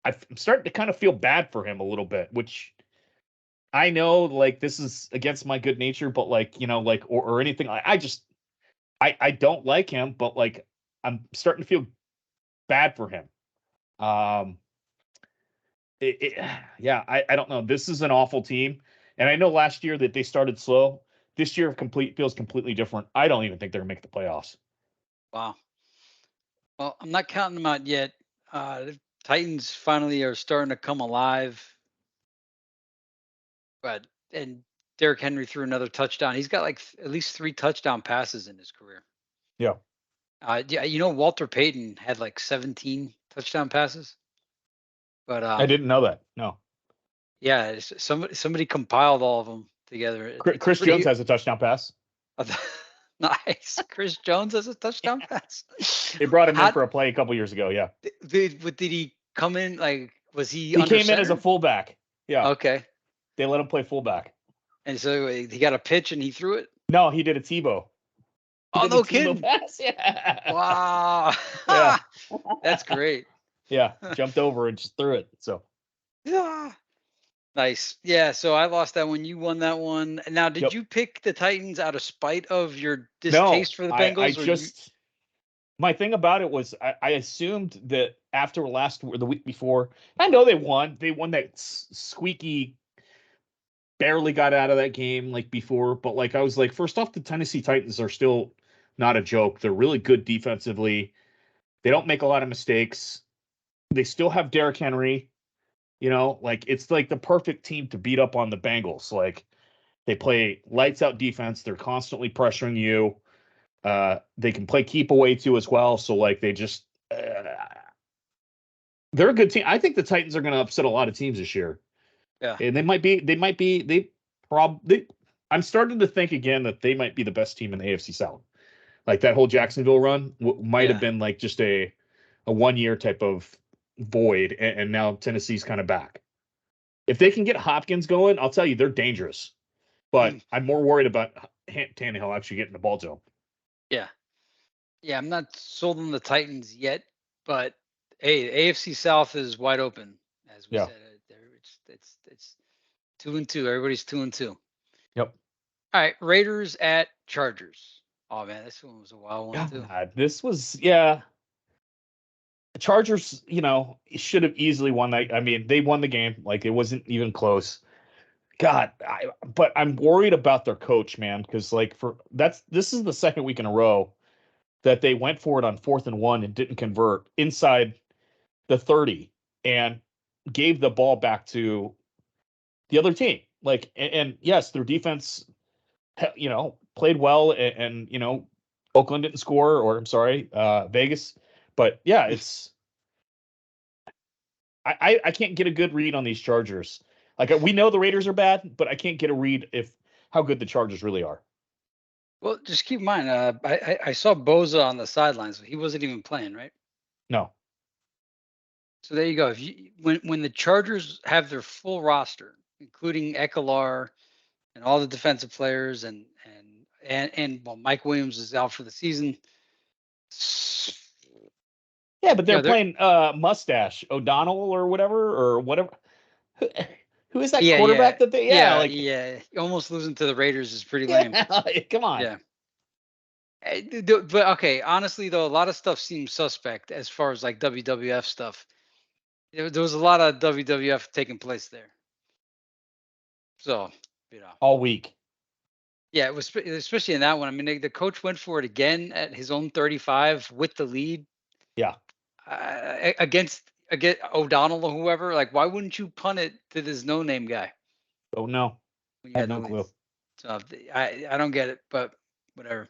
I'm starting to kind of feel bad for him a little bit, which I know like this is against my good nature, but like, like, or anything. I don't like him, but like I'm starting to feel bad for him. Um, yeah, I don't know. This is an awful team, and I know last year that they started slow. This year feels completely different. I don't even think they're gonna make the playoffs. Wow. Well, I'm not counting them out yet. The Titans finally are starting to come alive, but and Derrick Henry threw another touchdown. He's got like at least 3 touchdown passes in his career. Yeah, Yeah, Walter Payton had like 17 touchdown passes, but I didn't know that. No, yeah, somebody compiled all of them together. It's Chris Jones pretty has a touchdown pass. nice. Chris Jones has a touchdown pass. They brought him in How for a play a couple years ago. Yeah, did he come in? Like, was he he under came in as a center? fullback. Yeah, Okay, they let him play fullback. and so he got a pitch and he threw it. No, he did a Tebow. He Oh, did a no Tebow kidding! pass. Yeah, Wow, yeah, that's great. yeah. Jumped over and just threw it. So Yeah. Nice. Yeah, so I lost that one. You won that one. Now, did yep. you pick the Titans out of spite of your No, distaste for the I Bengals, or you? just my thing about it was I assumed that after the week before, I know they won. They won that squeaky, barely got out of that game like before. But like I was like, first off, the Tennessee Titans are still not a joke. They're really good defensively. They don't make a lot of mistakes. They still have Derrick Henry. Like it's like the perfect team to beat up on the Bengals. Like they play lights out defense. They're constantly pressuring you. They can play keep away too as well. So like they're a good team. I think the Titans are going to upset a lot of teams this year, Yeah, and they probably. I'm starting to think again that they might be the best team in the AFC South. Like that whole Jacksonville run might have yeah. been like just a 1 year type of void, and now Tennessee's kind of back. If they can get Hopkins going, I'll tell you they're dangerous. But Mm, I'm more worried about Tannehill actually getting the ball to him. yeah, yeah. I'm not sold on the Titans yet, but hey, the AFC South is wide open, as we Yeah. said. It's 2-2. Everybody's 2-2. Yep. All right, Raiders at Chargers. Oh man, this one was a wild one too. God, this was yeah. The Chargers, should have easily won that. I mean, they won the game. Like it wasn't even close. God, but I'm worried about their coach, man, because like this is the second week in a row that they went for it on 4th and 1 and didn't convert inside the 30 and gave the ball back to the other team. Like, and yes, their defense, played well, and Oakland didn't score, or I'm sorry, Vegas, but yeah, it's I can't get a good read on these Chargers. Like we know the Raiders are bad, but I can't get a read if how good the Chargers really are. Well, just keep in mind, I saw Boza on the sidelines. He wasn't even playing, right? No. So there you go. If you when the Chargers have their full roster, including Ekelar and all the defensive players, and Mike Williams is out for the season. Yeah, but they're They're playing Mustache O'Donnell or whatever. Who, who is that yeah, yeah, quarterback that they? Yeah, yeah, like yeah. Almost losing to the Raiders is pretty lame. yeah, like, come on. Yeah. But okay, honestly though, a lot of stuff seems suspect as far as like WWF stuff. There was a lot of WWF taking place there. So, you know. All week. Yeah, it was especially in that one. I mean, the coach went for it again at his own 35 with the lead Yeah. against O'Donnell or whoever. Like, why wouldn't you punt it to this no-name guy Oh no, when you I have had the no lead? clue. So I don't get it, but whatever.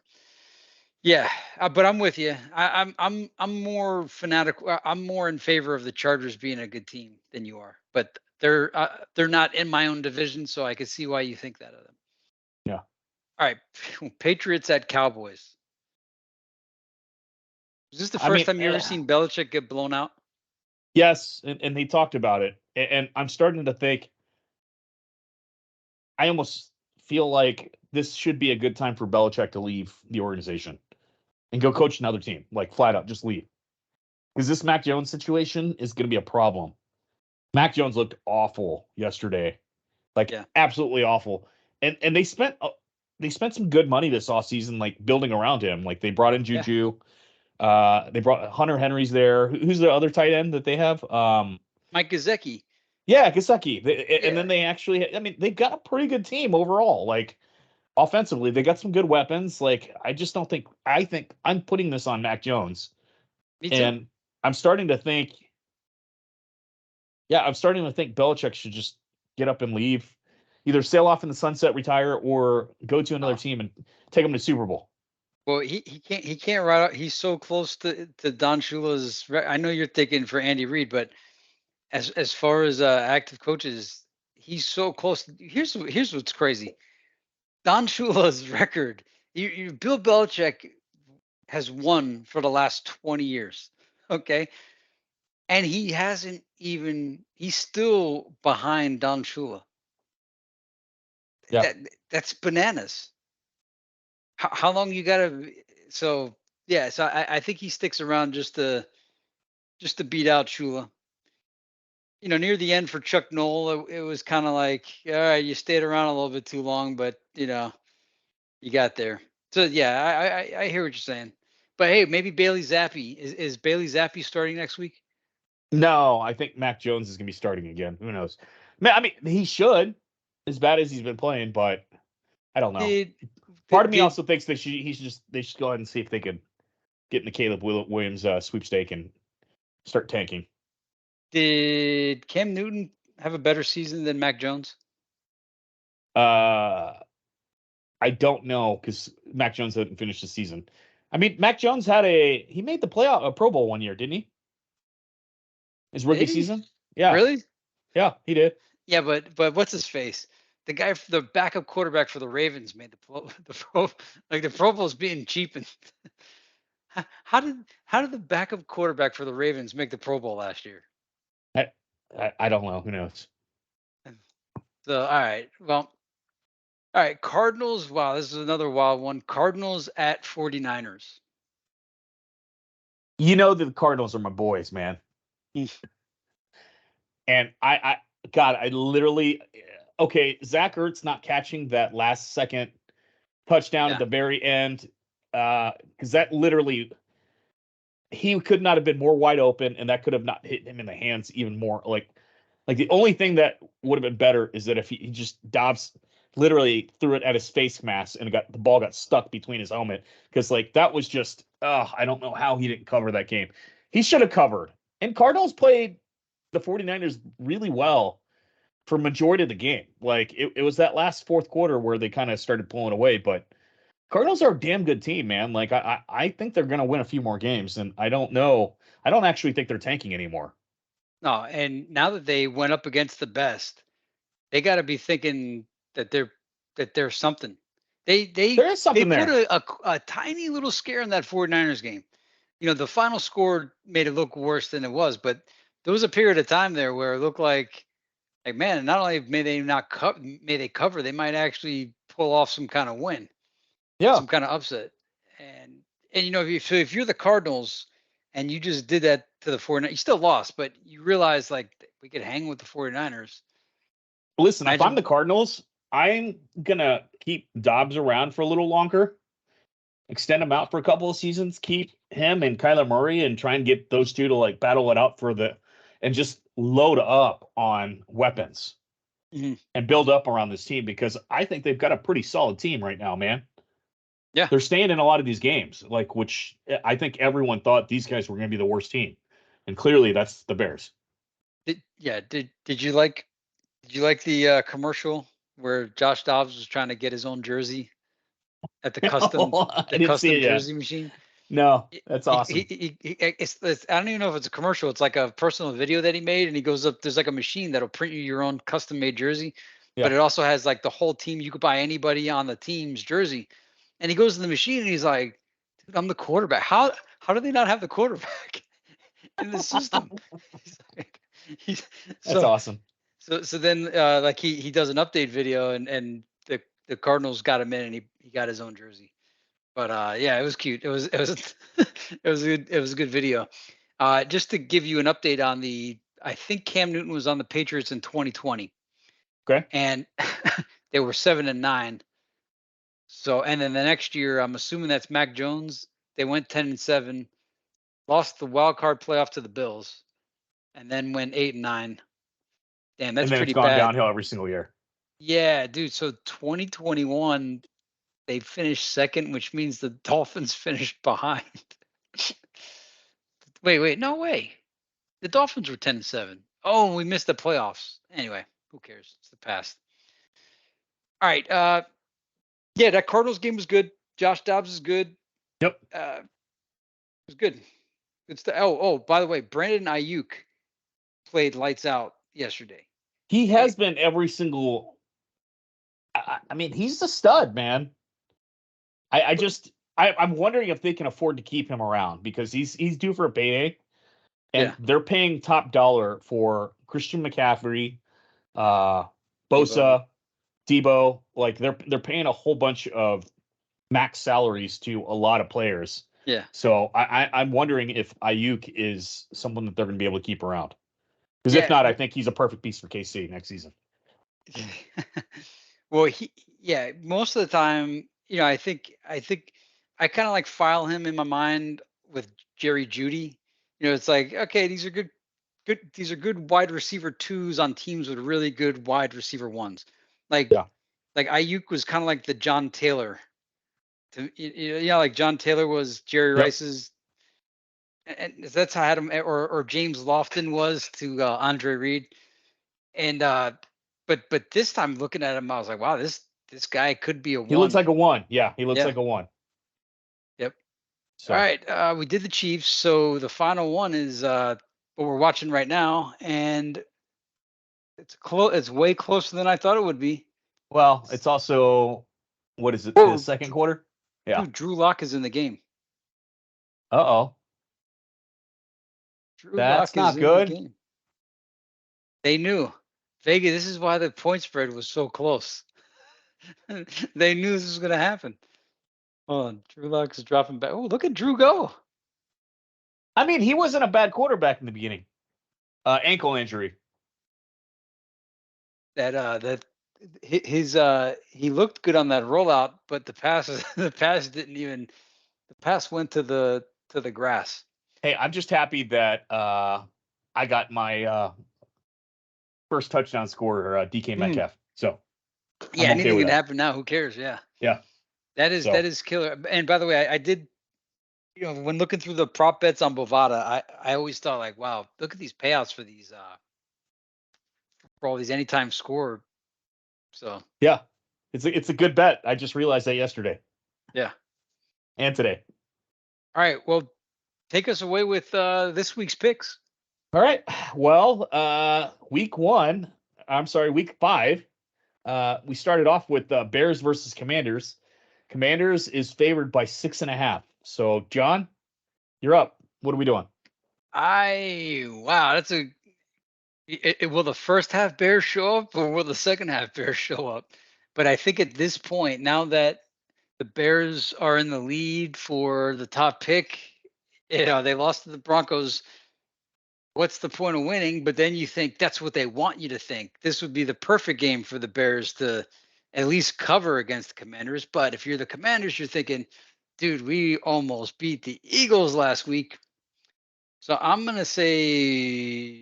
Yeah, but I'm with you. I'm more fanatical. I'm more in favor of the Chargers being a good team than you are. But they're not in my own division, so I can see why you think that of them. Yeah. All right, Patriots at Cowboys. Is this the I first mean, time you ever seen Belichick get blown out? yes, and they talked about it, and I'm starting to think I almost feel like this should be a good time for Belichick to leave the organization and go coach another team, like flat out, just leave. Because this Mac Jones situation is going to be a problem. Mac Jones looked awful yesterday, like Yeah. absolutely awful. And they spent some good money this offseason, like building around him. Like they brought in Yeah. Juju. They brought Hunter Henry's there. Who's the other tight end that they have? Mike Gesicki. Yeah, Gasecki. And Yeah. then they actually, I mean, they've got a pretty good team overall. Like offensively, they got some good weapons. Like I just don't think. I think I'm putting this on Mac Jones, Me too. and I'm starting to think. Yeah, I'm starting to think Belichick should just get up and leave, either sail off in the sunset, retire, or go to another Oh. team and take them to Super Bowl. Well, he can't ride out. He's so close to Don Shula's. I know you're thinking for Andy Reid, but as far as active coaches, he's so close. Here's what's crazy. Don Shula's record. Bill Belichick has won for the last 20 years. Okay, and he hasn't even. He's still behind Don Shula. Yeah, That's bananas. How long you gotta? So yeah, so I think he sticks around just to beat out Shula. Near the end for Chuck Noll, it was kind of like, all right, you stayed around a little bit too long, but you got there. So yeah, I hear what you're saying. But hey, maybe Bailey Zappi is Bailey Zappi starting next week? no, I think Mac Jones is going to be starting again. Who knows? Man, I mean, he should, as bad as he's been playing, but I don't know. Did Part did of me did, also thinks they should go ahead and see if they could get in the Caleb Williams sweepstake and start tanking. did Cam Newton have a better season than Mac Jones? Uh, I don't know because Mac Jones hadn't finished the season. I mean, Mac Jones he made the playoff a Pro Bowl one year, didn't he? His rookie Did he season? Yeah. really? Yeah, he did. Yeah, but what's his face? The backup quarterback for the Ravens made the pro like the Pro Bowl's being cheapened. How did the backup quarterback for the Ravens make the Pro Bowl last year? I, I don't know. Who knows? So all right, well, all right, Cardinals. Wow, this is another wild one. Cardinals at 49ers. You know the Cardinals are my boys, man. And God, I literally, okay, Zach Ertz not catching that last second touchdown at Yeah, the very end, because that literally, he could not have been more wide open, and that could have not hit him in the hands even more. Like the only thing that would have been better is that if he just Dobbs literally threw it at his face mask and the ball got stuck between his helmet, because like that was just, I don't know how he didn't cover that game. He should have covered. And Cardinals played the 49ers really well for majority of the game. Like it was that last fourth quarter where they kind of started pulling away, but Cardinals are a damn good team, man. Like I think they're gonna win a few more games, and I don't know. I don't actually think they're tanking anymore. no, and now that they went up against the best, they got to be thinking that they're something. They There they is they something put there. a tiny little scare in that 49ers game. The final score made it look worse than it was, but there was a period of time there where it looked like man, not only may they cover, they might actually pull off some kind of win, Yeah. some kind of upset. And if you're the Cardinals and you just did that to the 49ers, you still lost, but you realize like we could hang with the 49ers. Listen, if I'm Imagine, the Cardinals, I'm gonna keep Dobbs around for a little longer, extend him out for a couple of seasons, keep him and Kyler Murray, and try and get those two to like battle it out and just load up on weapons mhm, and build up around this team because I think they've got a pretty solid team right now, man. yeah. They're staying in a lot of these games, like which I think everyone thought these guys were going to be the worst team, and clearly that's the Bears. Did you like the commercial where Josh Dobbs was trying to get his own jersey at the custom I the didn't see custom it yet. jersey machine? No, He, that's he, awesome. it's I don't even know if it's a commercial. It's like a personal video that he made, and he goes up. There's like a machine that'll print you your own custom made jersey, but Yeah. it also has like the whole team. You could buy anybody on the team's jersey, and he goes to the machine and he's like, "Dude, I'm the quarterback. How do they not have the quarterback in the system?" He's like, he's, That's so awesome. So then like he does an update video and the Cardinals got him in and he got his own jersey. But yeah, it was cute. It was it was a good video. Just to give you an update on I think Cam Newton was on the Patriots in 2020. Okay. And they were 7-9. So and then the next year, I'm assuming that's Mac Jones. They went 10-7, lost the wild card playoff to the Bills, and then went 8-9. Damn, that's And then it's pretty gone bad. downhill every single year. Yeah, dude. So 2021, they finished second, which means the Dolphins finished behind. Wait, no way. The Dolphins were 10-7. Oh, we missed the playoffs. Anyway, who cares? It's the past. All right. Yeah, that Cardinals game was good. Josh Dobbs is good. Yep. It was good. Good stuff. Oh, by the way, Brandon Ayuk played lights out yesterday. He has been every single. I mean, he's a stud, man. I'm wondering if they can afford to keep him around because he's due for a payday, and they're paying top dollar for Christian McCaffrey, Bosa, Debo. Like they're paying a whole bunch of max salaries to a lot of players. Yeah. So I'm wondering if Ayuk is someone that they're going to be able to keep around. Because if not, I think he's a perfect piece for KC next season. Well, most of the time, I think I kind of like file him in my mind with Jerry Jeudy. It's like, okay, these are good wide receiver twos on teams with really good wide receiver ones. Like Ayuk was kind of like the John Taylor. Like John Taylor was Jerry Rice's, and that's how I had him, or James Lofton was to Andre Reed. And but this time looking at him, I was like, wow, this guy could be a one. He looks like a one. Yeah, he looks like a one. Yep. So. All right, we did the Chiefs. So the final one is what we're watching right now, and it's close. It's way closer than I thought it would be. Well, it's also what is it? The second quarter? Yeah. Dude, Drew Lock is in the game. Uh-oh. That's not good. The game. They knew. Vegas, this is why the point spread was so close. They knew this was going to happen. Oh, Drew Lock is dropping back. Oh, look at Drew go. I mean, he wasn't a bad quarterback in the beginning. Ankle injury. That he looked good on that rollout, but the pass went to the grass. Hey, I'm just happy that I got my first touchdown scorer, DK Metcalf. So yeah, anything can happen now. Who cares? Yeah. Yeah. That is killer. And by the way, I did, when looking through the prop bets on Bovada, I always thought like, wow, look at these payouts for these for all these anytime score. So yeah, it's a good bet. I just realized that yesterday. Yeah. And today. All right. Well, take us away with this week's picks. All right. Well, week 5. We started off with Bears versus Commanders. Commanders is favored by 6.5. So, John, you're up. What are we doing? Wow, that's will the first half Bears show up, or will the second half Bears show up? But I think at this point, now that the Bears are in the lead for the top pick, they lost to the Broncos. What's the point of winning? But then you think that's what they want you to think. This would be the perfect game for the Bears to at least cover against the Commanders. But if you're the Commanders, you're thinking, dude, we almost beat the Eagles last week. So I'm going to say,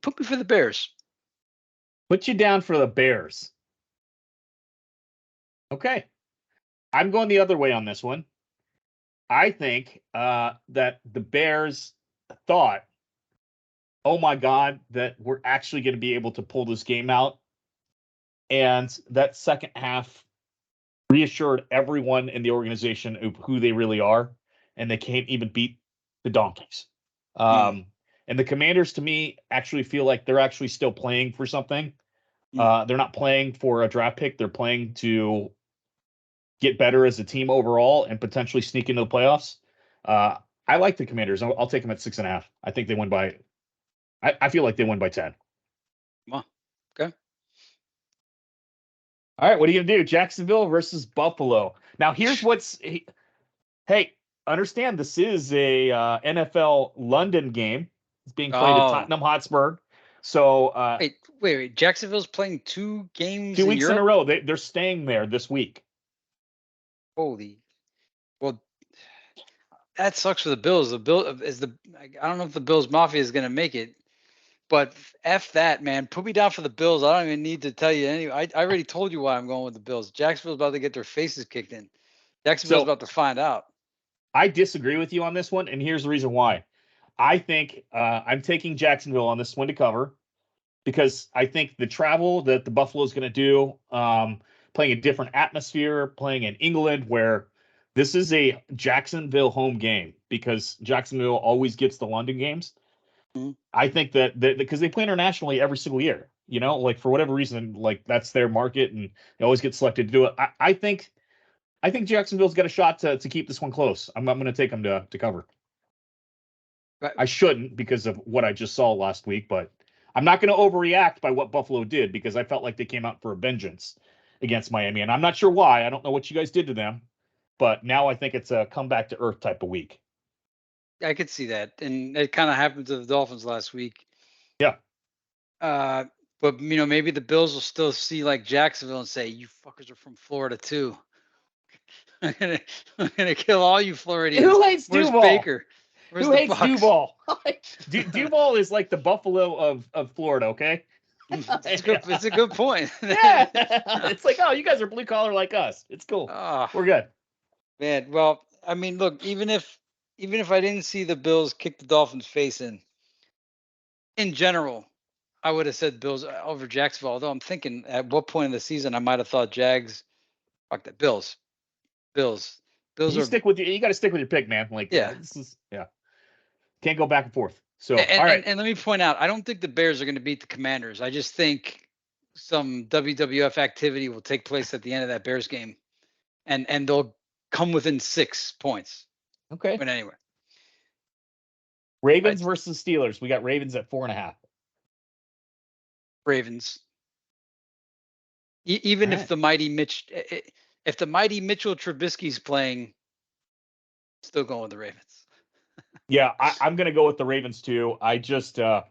put me for the Bears. Put you down for the Bears. Okay. I'm going the other way on this one. I think that the Bears thought, oh my God, that we're actually going to be able to pull this game out. And that second half reassured everyone in the organization of who they really are. And they can't even beat the Donkeys. And the Commanders, to me, actually feel like they're actually still playing for something. They're not playing for a draft pick. They're playing to get better as a team overall and potentially sneak into the playoffs. I like the Commanders. I'll take them at 6.5. I think they win by I feel like they win by 10. Well, okay. All right, what are you gonna do? Jacksonville versus Buffalo. Now, here's what's. Hey, understand this is a NFL London game. It's being played at Oh, Tottenham Hotspur. So wait. Jacksonville's playing 2 games 2 in weeks in a Europe. row. They're staying there this week. Holy. Well, that sucks for the Bills. The Bill is the. I don't know if the Bills Mafia is going to make it, but f that, man. Put me down for the Bills. I don't even need to tell you anyway. I already told you why I'm going with the Bills. Jacksonville's about to get their faces kicked in. Jacksonville's So about to find out. I disagree with you on this one, and here's the reason why. I think I'm taking Jacksonville on this one to cover because I think the travel that the Buffalo is going to do, playing a different atmosphere, playing in England, where this is a Jacksonville home game because Jacksonville always gets the London games. Mm-hmm. I think that because they play internationally every single year, like for whatever reason, like that's their market and they always get selected to do it. I think Jacksonville's got a shot to keep this one close. I'm going to take them to cover. Right. I shouldn't because of what I just saw last week, but I'm not going to overreact by what Buffalo did because I felt like they came out for a vengeance against Miami, and I'm not sure why. I don't know what you guys did to them, but now I think it's a comeback to earth type of week. I could see that, and it kind of happened to the Dolphins last week. Yeah. But maybe the Bills will still see like Jacksonville and say, "You fuckers are from Florida too. I'm gonna kill all you Floridians." Who hates Where's Duval? Baker? Where's Who the hates Bucks? Duval? Duval is like the Buffalo of Florida, okay? It's a good point. Yeah. It's like, oh, you guys are blue collar like us. It's cool. Oh, We're good. man. Well, I mean, look, even if I didn't see the Bills kick the Dolphins' face in general, I would have said Bills over Jacksonville. Although I'm thinking, at what point in the season I might have thought Jags. Fuck that, Bills. Bills. Bills You are. stick with you got to stick with your pick, man. Like Yeah. this is can't go back and forth. So all right. And let me point out, I don't think the Bears are going to beat the Commanders. I just think some WWF activity will take place at the end of that Bears game, and they'll come within 6 points. Okay. But anyway, Ravens versus Steelers. We got Ravens at 4.5. Ravens. Even if the mighty Mitchell Trubisky's playing, still going with the Ravens. Yeah, I'm going to go with the Ravens too. I just, God,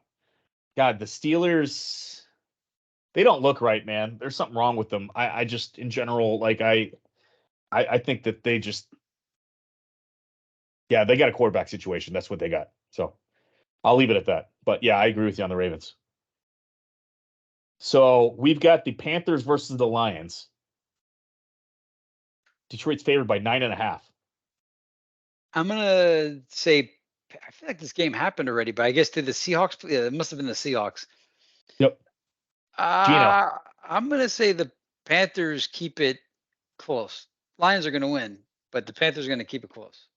the Steelers, they don't look right, man. There's something wrong with them. I just, in general, like I think that they just, yeah, they got a quarterback situation. That's what they got. So I'll leave it at that. But yeah, I agree with you on the Ravens. So we've got the Panthers versus the Lions. Detroit's favored by 9.5. I'm gonna say, I feel like this game happened already, but I guess did the Seahawks? Yeah, it must have been the Seahawks. Yep. Gino. I'm gonna say the Panthers keep it close. Lions are gonna win, but the Panthers are gonna keep it close.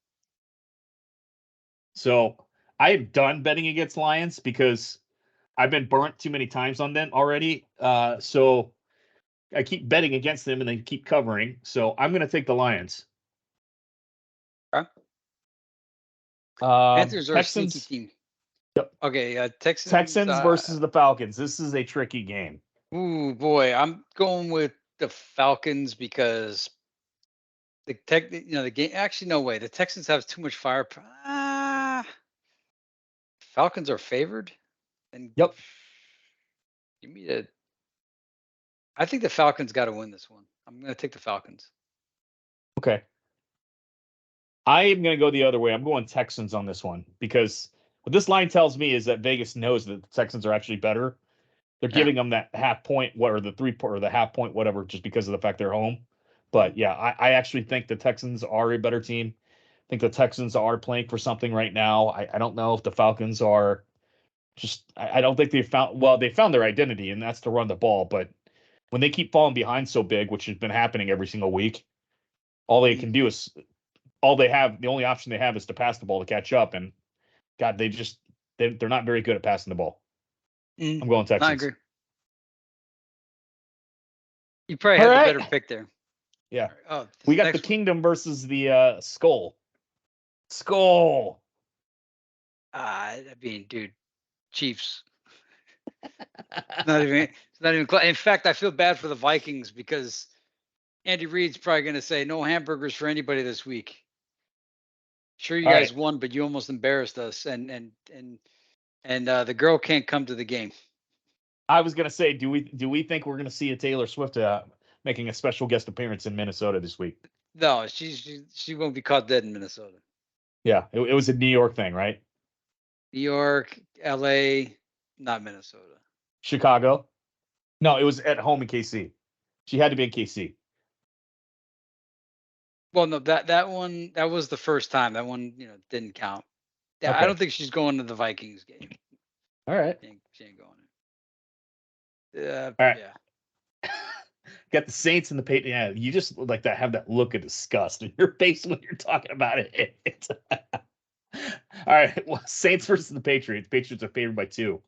So I am done betting against Lions because I've been burnt too many times on them already. So I keep betting against them and they keep covering. So I'm going to take the Lions. Okay. Panthers are Texans, a sneaky team. Yep. Okay, Texans versus the Falcons. This is a tricky game. Ooh, boy, I'm going with the Falcons because the game. Actually, no way. The Texans have too much firepower. Falcons are favored, and Yep. give me the. I think the Falcons got to win this one. I'm going to take the Falcons. Okay. I am going to go the other way. I'm going Texans on this one because what this line tells me is that Vegas knows that the Texans are actually better. They're giving them that half point, or the 3 point, or the half point, whatever, just because of the fact they're home. But yeah, I actually think the Texans are a better team. I think the Texans are playing for something right now. I don't know if the Falcons are just, I don't think they found their identity, and that's to run the ball. But when they keep falling behind so big, which has been happening every single week, all they can do is, the only option they have is to pass the ball to catch up. And God, they're not very good at passing the ball. I'm going Texans. I agree. You probably had the better pick there. Yeah. Oh, we got the Kingdom versus the Skull. Skull. I mean, dude, Chiefs. It's not even close. In fact, I feel bad for the Vikings because Andy Reid's probably going to say no hamburgers for anybody this week. Sure, you All guys right. won, but you almost embarrassed us, and the girl can't come to the game. I was gonna say, do we think we're gonna see a Taylor Swift making a special guest appearance in Minnesota this week? No, she won't be caught dead in Minnesota. Yeah, it was a New York thing, right? New York, L.A., not Minnesota. Chicago? No, it was at home in KC. She had to be in KC. Well, no, that one, that was the first time. That one, didn't count. Yeah, I Okay. don't think she's going to the Vikings game. All right. She ain't going. All right. Yeah. Got the Saints and the Patriots. Yeah, you just like that have that look of disgust in your face when you're talking about it. All right. Well, Saints versus the Patriots. Patriots are favored by 2.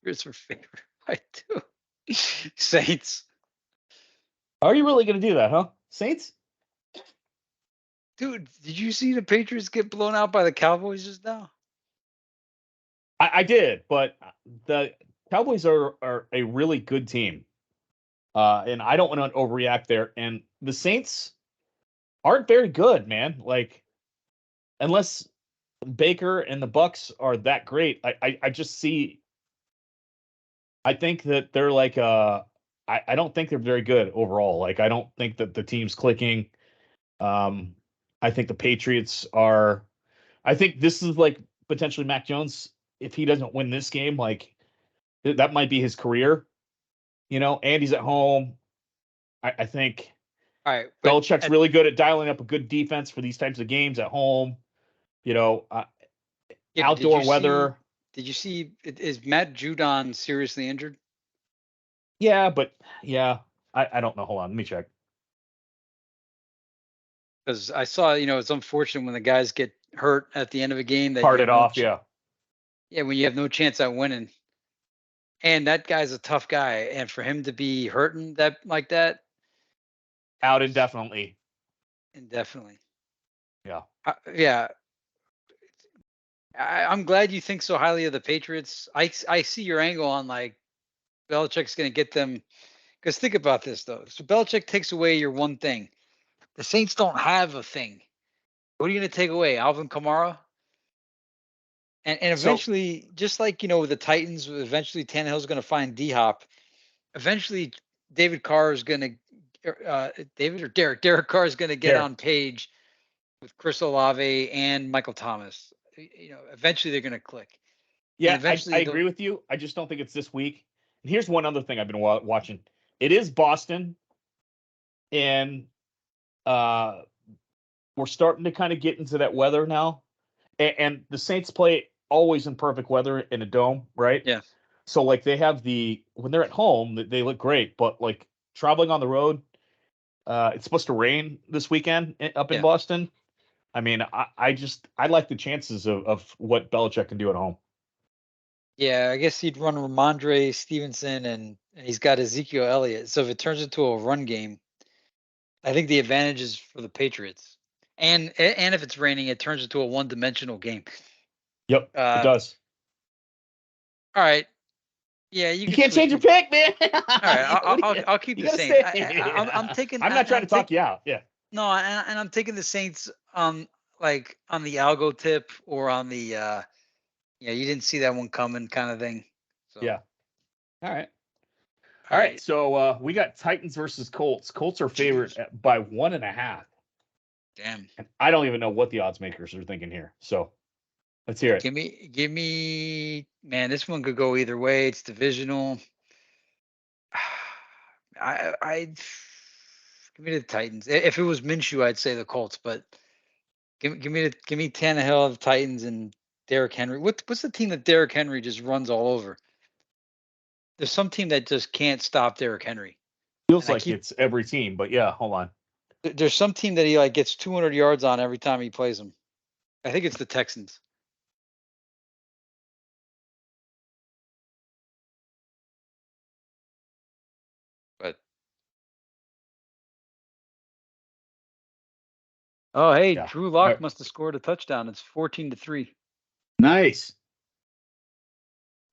Here's her favorite by 2. Saints. Are you really going to do that, huh? Saints? Dude, did you see the Patriots get blown out by the Cowboys just now? I did, but the Cowboys are a really good team. And I don't want to overreact there. And the Saints aren't very good, man. Like, unless Baker and the Bucks are that great, I just see. I think that they're like I don't think they're very good overall. Like, I don't think that the team's clicking. I think the Patriots are. I think this is like potentially Mac Jones if he doesn't win this game, like that might be his career. And he's at home. I think All right, but Belichick's really good at dialing up a good defense for these types of games at home. yeah, Outdoor weather. Did you see? Is Matt Judon seriously injured? Yeah, but yeah, I don't know. Hold on, let me check. Because I saw, it's unfortunate when the guys get hurt at the end of a game that you Part have it no off, yeah. Yeah, when you have no chance at winning. And that guy's a tough guy, and for him to be hurting that like that, Out indefinitely. indefinitely. Yeah. Yeah, I'm glad you think so highly of the Patriots. I see your angle on like Belichick's going to get them. Because think about this though. So Belichick takes away your one thing. The Saints don't have a thing. What are you going to take away? Alvin Kamara? And eventually, just like the Titans, eventually Tannehill's going to find D Hop. Eventually, David Carr is going to, David or Derek Carr is going to get on page with Chris Olave and Michael Thomas. Eventually they're going to click. Yeah, And eventually I agree with you. I just don't think it's this week. And here's one other thing I've been watching. It is Boston, and we're starting to kind of get into that weather now. And the Saints play always in perfect weather in a dome, right? Yeah. So like they have when they're at home, they look great, but like traveling on the road, it's supposed to rain this weekend up in Boston. I mean, I like the chances of what Belichick can do at home. Yeah, I guess he'd run Ramondre Stevenson and he's got Ezekiel Elliott. So if it turns into a run game, I think the advantage is for the Patriots. And if it's raining, it turns into a one-dimensional game. Yep, it does. All right. Yeah, you can't change your pick, man. All right, I'll keep the Saints. I'm taking. I'm not trying to talk you out. Yeah. No, and I'm taking the Saints like on the algo tip or on the you didn't see that one coming kind of thing. So yeah. All right. So we got Titans versus Colts. Colts are favored by 1.5. Damn. And I don't even know what the odds makers are thinking here. So let's hear it. Give me, man. This one could go either way. It's divisional. I give me the Titans. If it was Minshew, I'd say the Colts, but give me Tannehill, the Titans, and Derrick Henry. What's the team that Derrick Henry just runs all over? There's some team that just can't stop Derrick Henry. Feels like it's every team, but yeah, hold on. There's some team that he like gets 200 yards on every time he plays them. I think it's the Texans. But oh, hey, Drew Lock must have scored a touchdown. It's 14-3. Nice.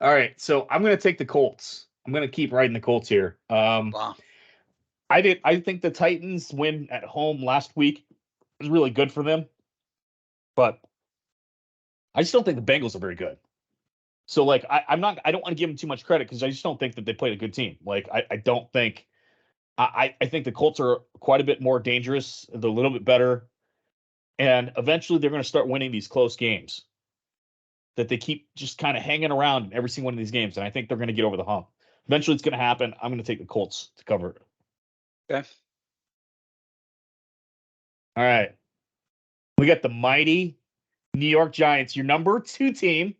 All right, so I'm going to take the Colts. I'm going to keep riding the Colts here. Wow. I think the Titans win at home last week was really good for them, but I just don't think the Bengals are very good. So like I don't want to give them too much credit because I just don't think that they played a good team. Like I don't think I think the Colts are quite a bit more dangerous. They're a little bit better, and eventually they're going to start winning these close games that they keep just kind of hanging around in every single one of these games. And I think they're going to get over the hump. Eventually, it's going to happen. I'm going to take the Colts to cover it. Okay. All right, we got the mighty New York Giants, your number 2 team,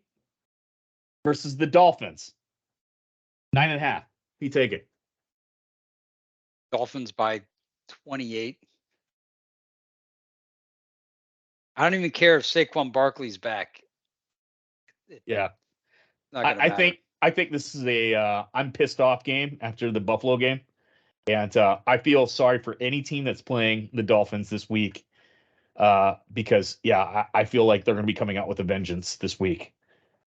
versus the Dolphins. 9.5. You take it. Dolphins by 28. I don't even care if Saquon Barkley's back. Yeah, Not gonna matter. I think this is a I'm pissed off game after the Buffalo game, and I feel sorry for any team that's playing the Dolphins this week, because yeah, I feel like they're going to be coming out with a vengeance this week.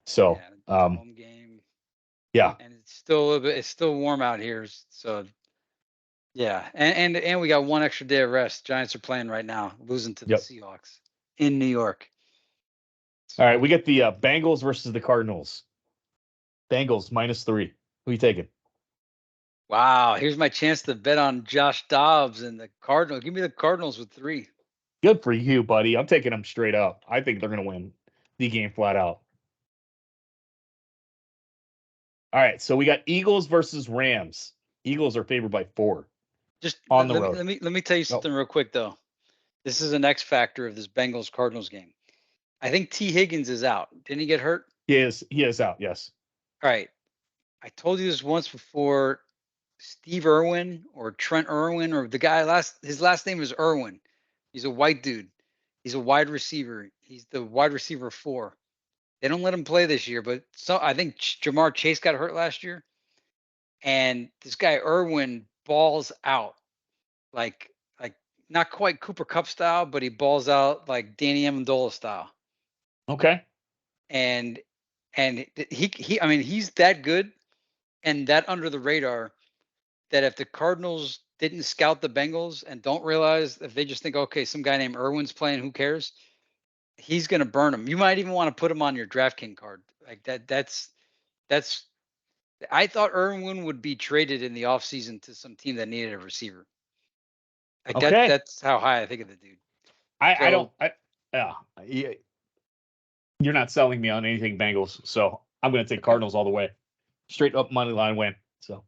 So Yeah, it's a home game, yeah, and it's still a little bit. It's still warm out here, so yeah. And we got one extra day of rest. Giants are playing right now, losing to the yep. Seahawks in New York. All right, we get the Bengals versus the Cardinals. Bengals -3. Who you taking? Wow, here's my chance to bet on Josh Dobbs and the Cardinals. Give me the Cardinals with 3. Good for you, buddy. I'm taking them straight up. I think they're going to win the game flat out. All right, so we got Eagles versus Rams. Eagles are favored by 4 Just on let, the let me road. let me let me tell you Oh, something real quick though. This is an X factor of this Bengals Cardinals game. I think T Higgins is out. Didn't he get hurt? he is out. Yes. All right. I told you this once before. Steve Irwin or Trent Irwin or the guy his last name is Irwin. He's a white dude. He's a wide receiver. He's the wide receiver 4. They don't let him play this year, but I think Jamar Chase got hurt last year, and this guy Irwin balls out like not quite Cooper Cup style, but he balls out like Danny Amendola style. Okay. And he I mean he's that good and that under the radar that if the Cardinals didn't scout the Bengals and don't realize, if they just think, okay, some guy named Irwin's playing, who cares? He's going to burn him. You might even want to put him on your DraftKings card like that. That's. I thought Irwin would be traded in the offseason to some team that needed a receiver. Like that. Okay. That's how high I think of the dude. I don't. So Yeah. You're not selling me on anything Bengals, so I'm going to take okay. Cardinals all the way. Straight up money line win. So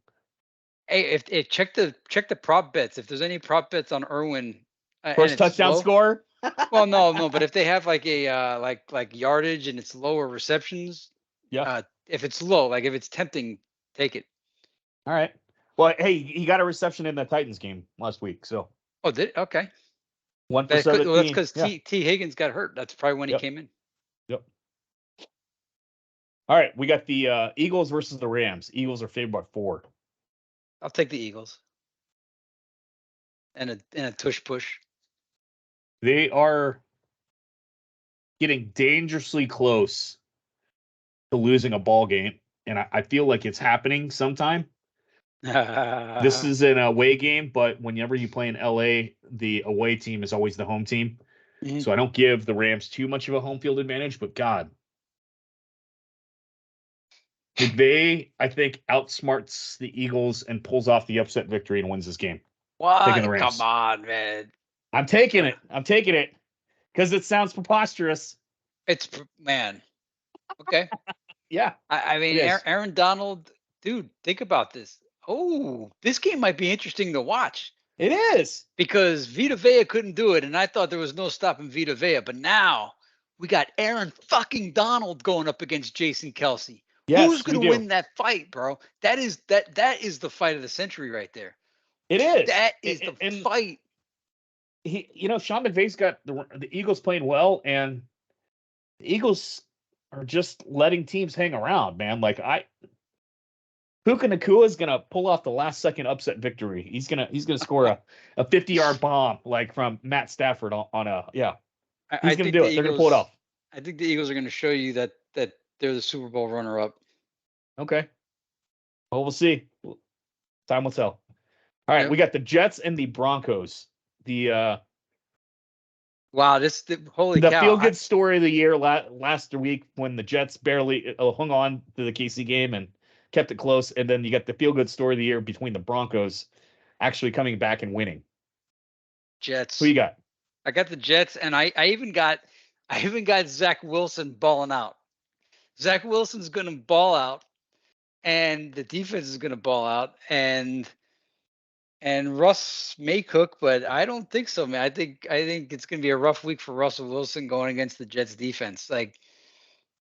Hey, if check the prop bets. If there's any prop bets on Irwin, and first it's touchdown low. score. Well, no, but if they have like a like yardage and it's lower receptions, Yeah. if it's low, like if it's tempting, take it. All right. Well, hey, he got a reception in the Titans game last week, so Oh, did okay. one for Well, that's 17. because Yeah. T Higgins got hurt. That's probably when he Yep. came in. Yep. All right, we got the Eagles versus the Rams. Eagles are favored by 4. I'll take the Eagles and a tush push. They are getting dangerously close to losing a ball game, and I feel like it's happening sometime. This is an away game, but whenever you play in LA, the away team is always the home team. Mhm. So I don't give the Rams too much of a home field advantage, but God, McVay, I think, outsmarts the Eagles and pulls off the upset victory and wins this game. Taking the What? Come Rams. on, man. I'm taking it. I'm taking it because it sounds preposterous. It's man. Okay. Yeah, I it mean, is. Aaron Donald, dude, think about this. Oh, this game might be interesting to watch. It is. Because Vita Vea couldn't do it, and I thought there was no stopping Vita Vea. But now we got Aaron fucking Donald going up against Jason Kelsey. Who's Yes, we gonna do. win that fight, bro? That is the fight of the century right there. It is. That is the And fight. Sean McVay's got the Eagles playing well, and the Eagles are just letting teams hang around, man. Like Puka Nakua is gonna pull off the last second upset victory. He's gonna score a 50-yard bomb like from Matt Stafford on a yeah. I He's gonna think do the it. They're gonna pull it Eagles. off. I think the Eagles are going to show you that they're the Super Bowl runner-up. Okay. Well, we'll see. Time will tell. All right, Yep. we got the Jets and the Broncos. The Wow, holy the cow. feel good story of the year last week when the Jets barely hung on to the KC game and kept it close, and then you got the feel good story of the year between the Broncos actually coming back and winning. Who Jets. you got? I got the Jets, and I even got Zach Wilson balling out. Zach Wilson's going to ball out, and the defense is going to ball out, and Russ may cook, but I don't think so, man. I think it's going to be a rough week for Russell Wilson going against the Jets defense. Like,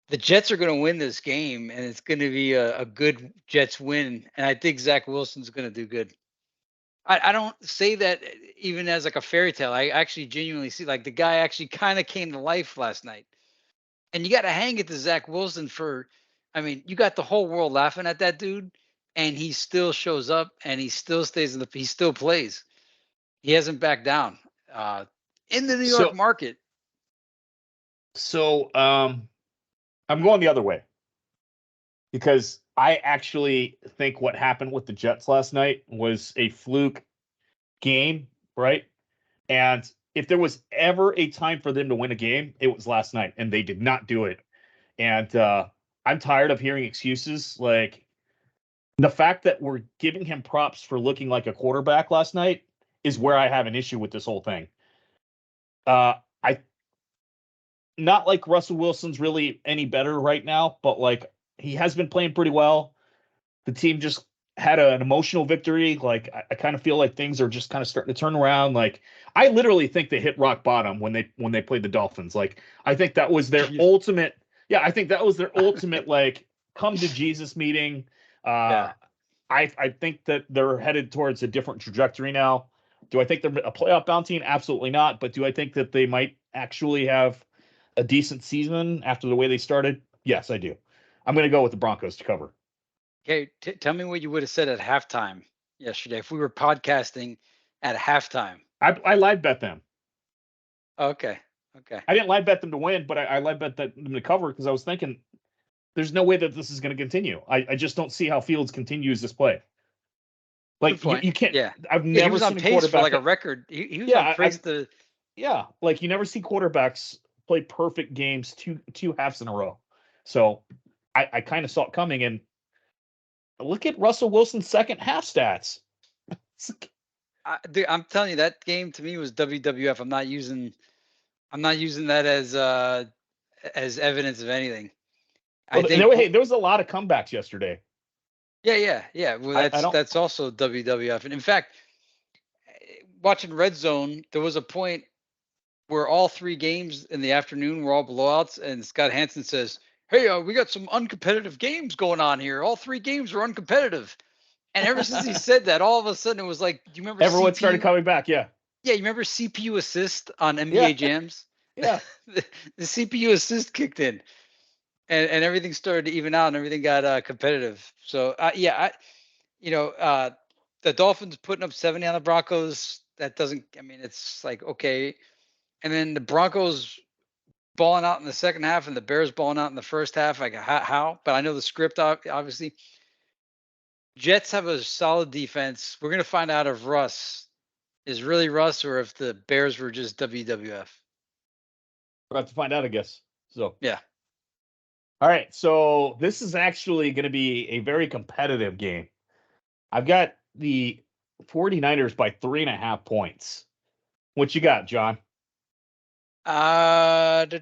the Jets are going to win this game, and it's going to be a good Jets win. And I think Zach Wilson's going to do good. I don't say that even as like a fairy tale. I actually genuinely see like the guy actually kind of came to life last night. And you got to hang it to Zach Wilson for, I mean, you got the whole world laughing at that dude, and he still shows up and he still stays he still plays. He hasn't backed down in the New York So market. so I'm going the other way because I actually think what happened with the Jets last night was a fluke game, right? And if there was ever a time for them to win a game, it was last night, and they did not do it. And I'm tired of hearing excuses like the fact that we're giving him props for looking like a quarterback last night is where I have an issue with this whole thing. I not like Russell Wilson's really any better right now, but like he has been playing pretty well. The team just had an emotional victory. Like I kind of feel like things are just kind of starting to turn around. Like I literally think they hit rock bottom when they played the Dolphins. Like I think that was their ultimate. Yeah, I think that was their ultimate like come to Jesus meeting. Yeah. I think that they're headed towards a different trajectory now. Do I think they're a playoff bound team? Absolutely not. But do I think that they might actually have a decent season after the way they started? Yes, I do. I'm going to go with the Broncos to cover. Okay, tell me what you would have said at halftime yesterday if we were podcasting at halftime. I live bet them. Okay. Okay. I didn't live bet them to win, but I live bet them to cover because I was thinking there's no way that this is going to continue. I just don't see how Fields continues this play. Good Like point. you can't. Yeah. I've Yeah, he never was on seen a pace for like quarterback. a record. He was on Yeah, pace to. yeah, like you never see quarterbacks play perfect games two halves in a row. So I kind of saw it coming. And look at Russell Wilson's second half stats. Dude, I'm telling you, that game to me was WWF. I'm not using that as evidence of anything. I Well, think. there was a lot of comebacks yesterday. Yeah. Well, I don't. that's also WWF. And in fact, watching Red Zone, there was a point where all three games in the afternoon were all blowouts, and Scott Hansen says, "Hey, we got some uncompetitive games going on here. All three games were uncompetitive." And ever since he said that, all of a sudden it was like, do you remember Everyone CPU? started coming back. Yeah. Yeah, you remember CPU assist on Yeah. NBA Jams? Yeah. The CPU assist kicked in, and everything started to even out, and everything got competitive. So the Dolphins putting up 70 on the Broncos. That doesn't. I mean, it's like okay, and then the Broncos balling out in the second half, and the Bears balling out in the first half. Like how? But I know the script obviously. Jets have a solid defense. We're gonna find out if Russ is really Russ or if the Bears were just WWF. We'll have to find out, I guess. So Yeah. all right. So this is actually going to be a very competitive game. I've got the 49ers by 3.5 points. What you got, John? There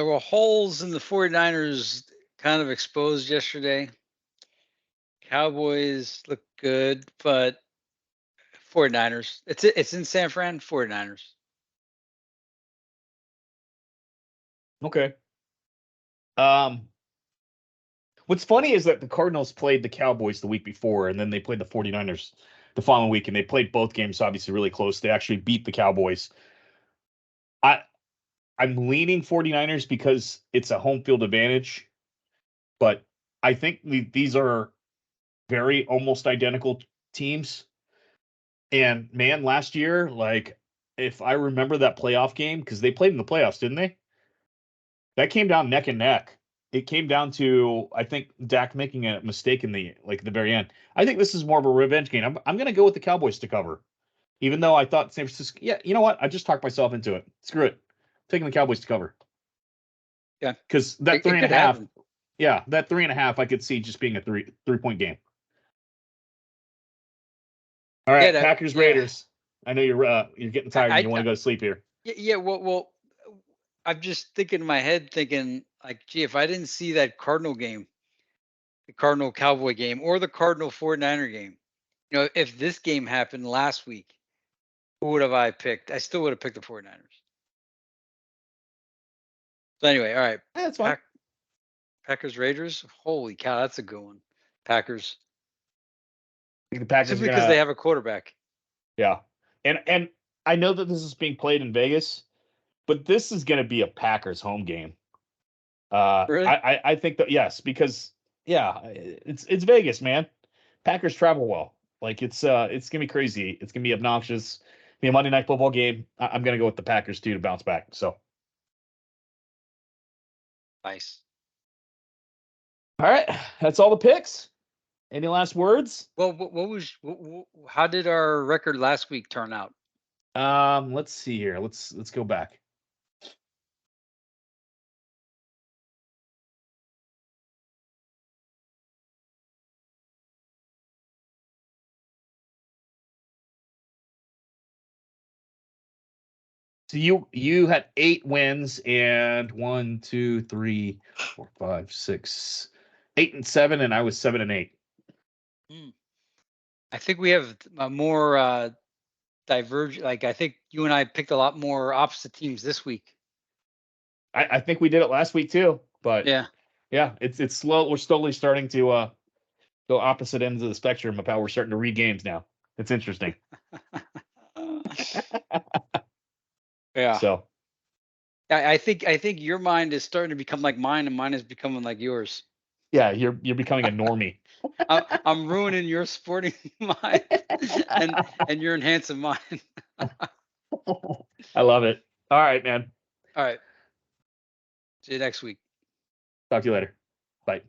were holes in the 49ers kind of exposed yesterday. Cowboys look good, but 49ers. It's in San Fran, 49ers. Okay. What's funny is that the Cardinals played the Cowboys the week before, and then they played the 49ers the following week, and they played both games obviously really close. They actually beat the Cowboys. I I'm leaning 49ers because it's a home field advantage, but I think these are very almost identical teams. And man, last year, like if I remember that playoff game, because they played in the playoffs, didn't they? That came down neck and neck. it came down to, I think, Dak making a mistake in the very end. I think this is more of a revenge game. I'm going to go with the Cowboys to cover, even though I thought San Francisco. Yeah, you know what? I just talked myself into it. Screw it. Taking the Cowboys to cover. Yeah, because that it could happen. Yeah, that 3.5, I could see just being a 3-point game. All right, Yeah, Packers Raiders. I know you're getting tired and you want to go to sleep here. Yeah, well, I'm just thinking in my head, thinking like, gee, if I didn't see that Cardinal game, the Cardinal Cowboy game, or the Cardinal 49er game, if this game happened last week, who would have I picked? I still would have picked the 49ers. So anyway, all right. Yeah, that's fine. Packers Raiders. Holy cow, that's a good one. Packers. I think the Packers Simply because they have a quarterback. Yeah, and I know that this is being played in Vegas, but this is going to be a Packers home game. Really? I think that, yes, because it's Vegas, man. Packers travel well. Like it's gonna be crazy. It's gonna be obnoxious. Be a Monday Night Football game. I'm gonna go with the Packers too to bounce back. So nice. All right, that's all the picks. Any last words? Well, how did our record last week turn out? Let's see here. Let's go back. So you had 8 wins and 1, 2, 3, 4, 5, 6, 8 and 7, and I was 7 and 8. I think we have a more diverge. Like I think you and I picked a lot more opposite teams this week. I think we did it last week too, but yeah, it's slow. We're slowly starting to go opposite ends of the spectrum of how we're starting to read games now. It's interesting. yeah. So I think your mind is starting to become like mine, and mine is becoming like yours. Yeah, you're becoming a normie. I'm ruining your sporting mind, and you're enhancing mine. I love it. All right, man. All right. See you next week. Talk to you later. Bye.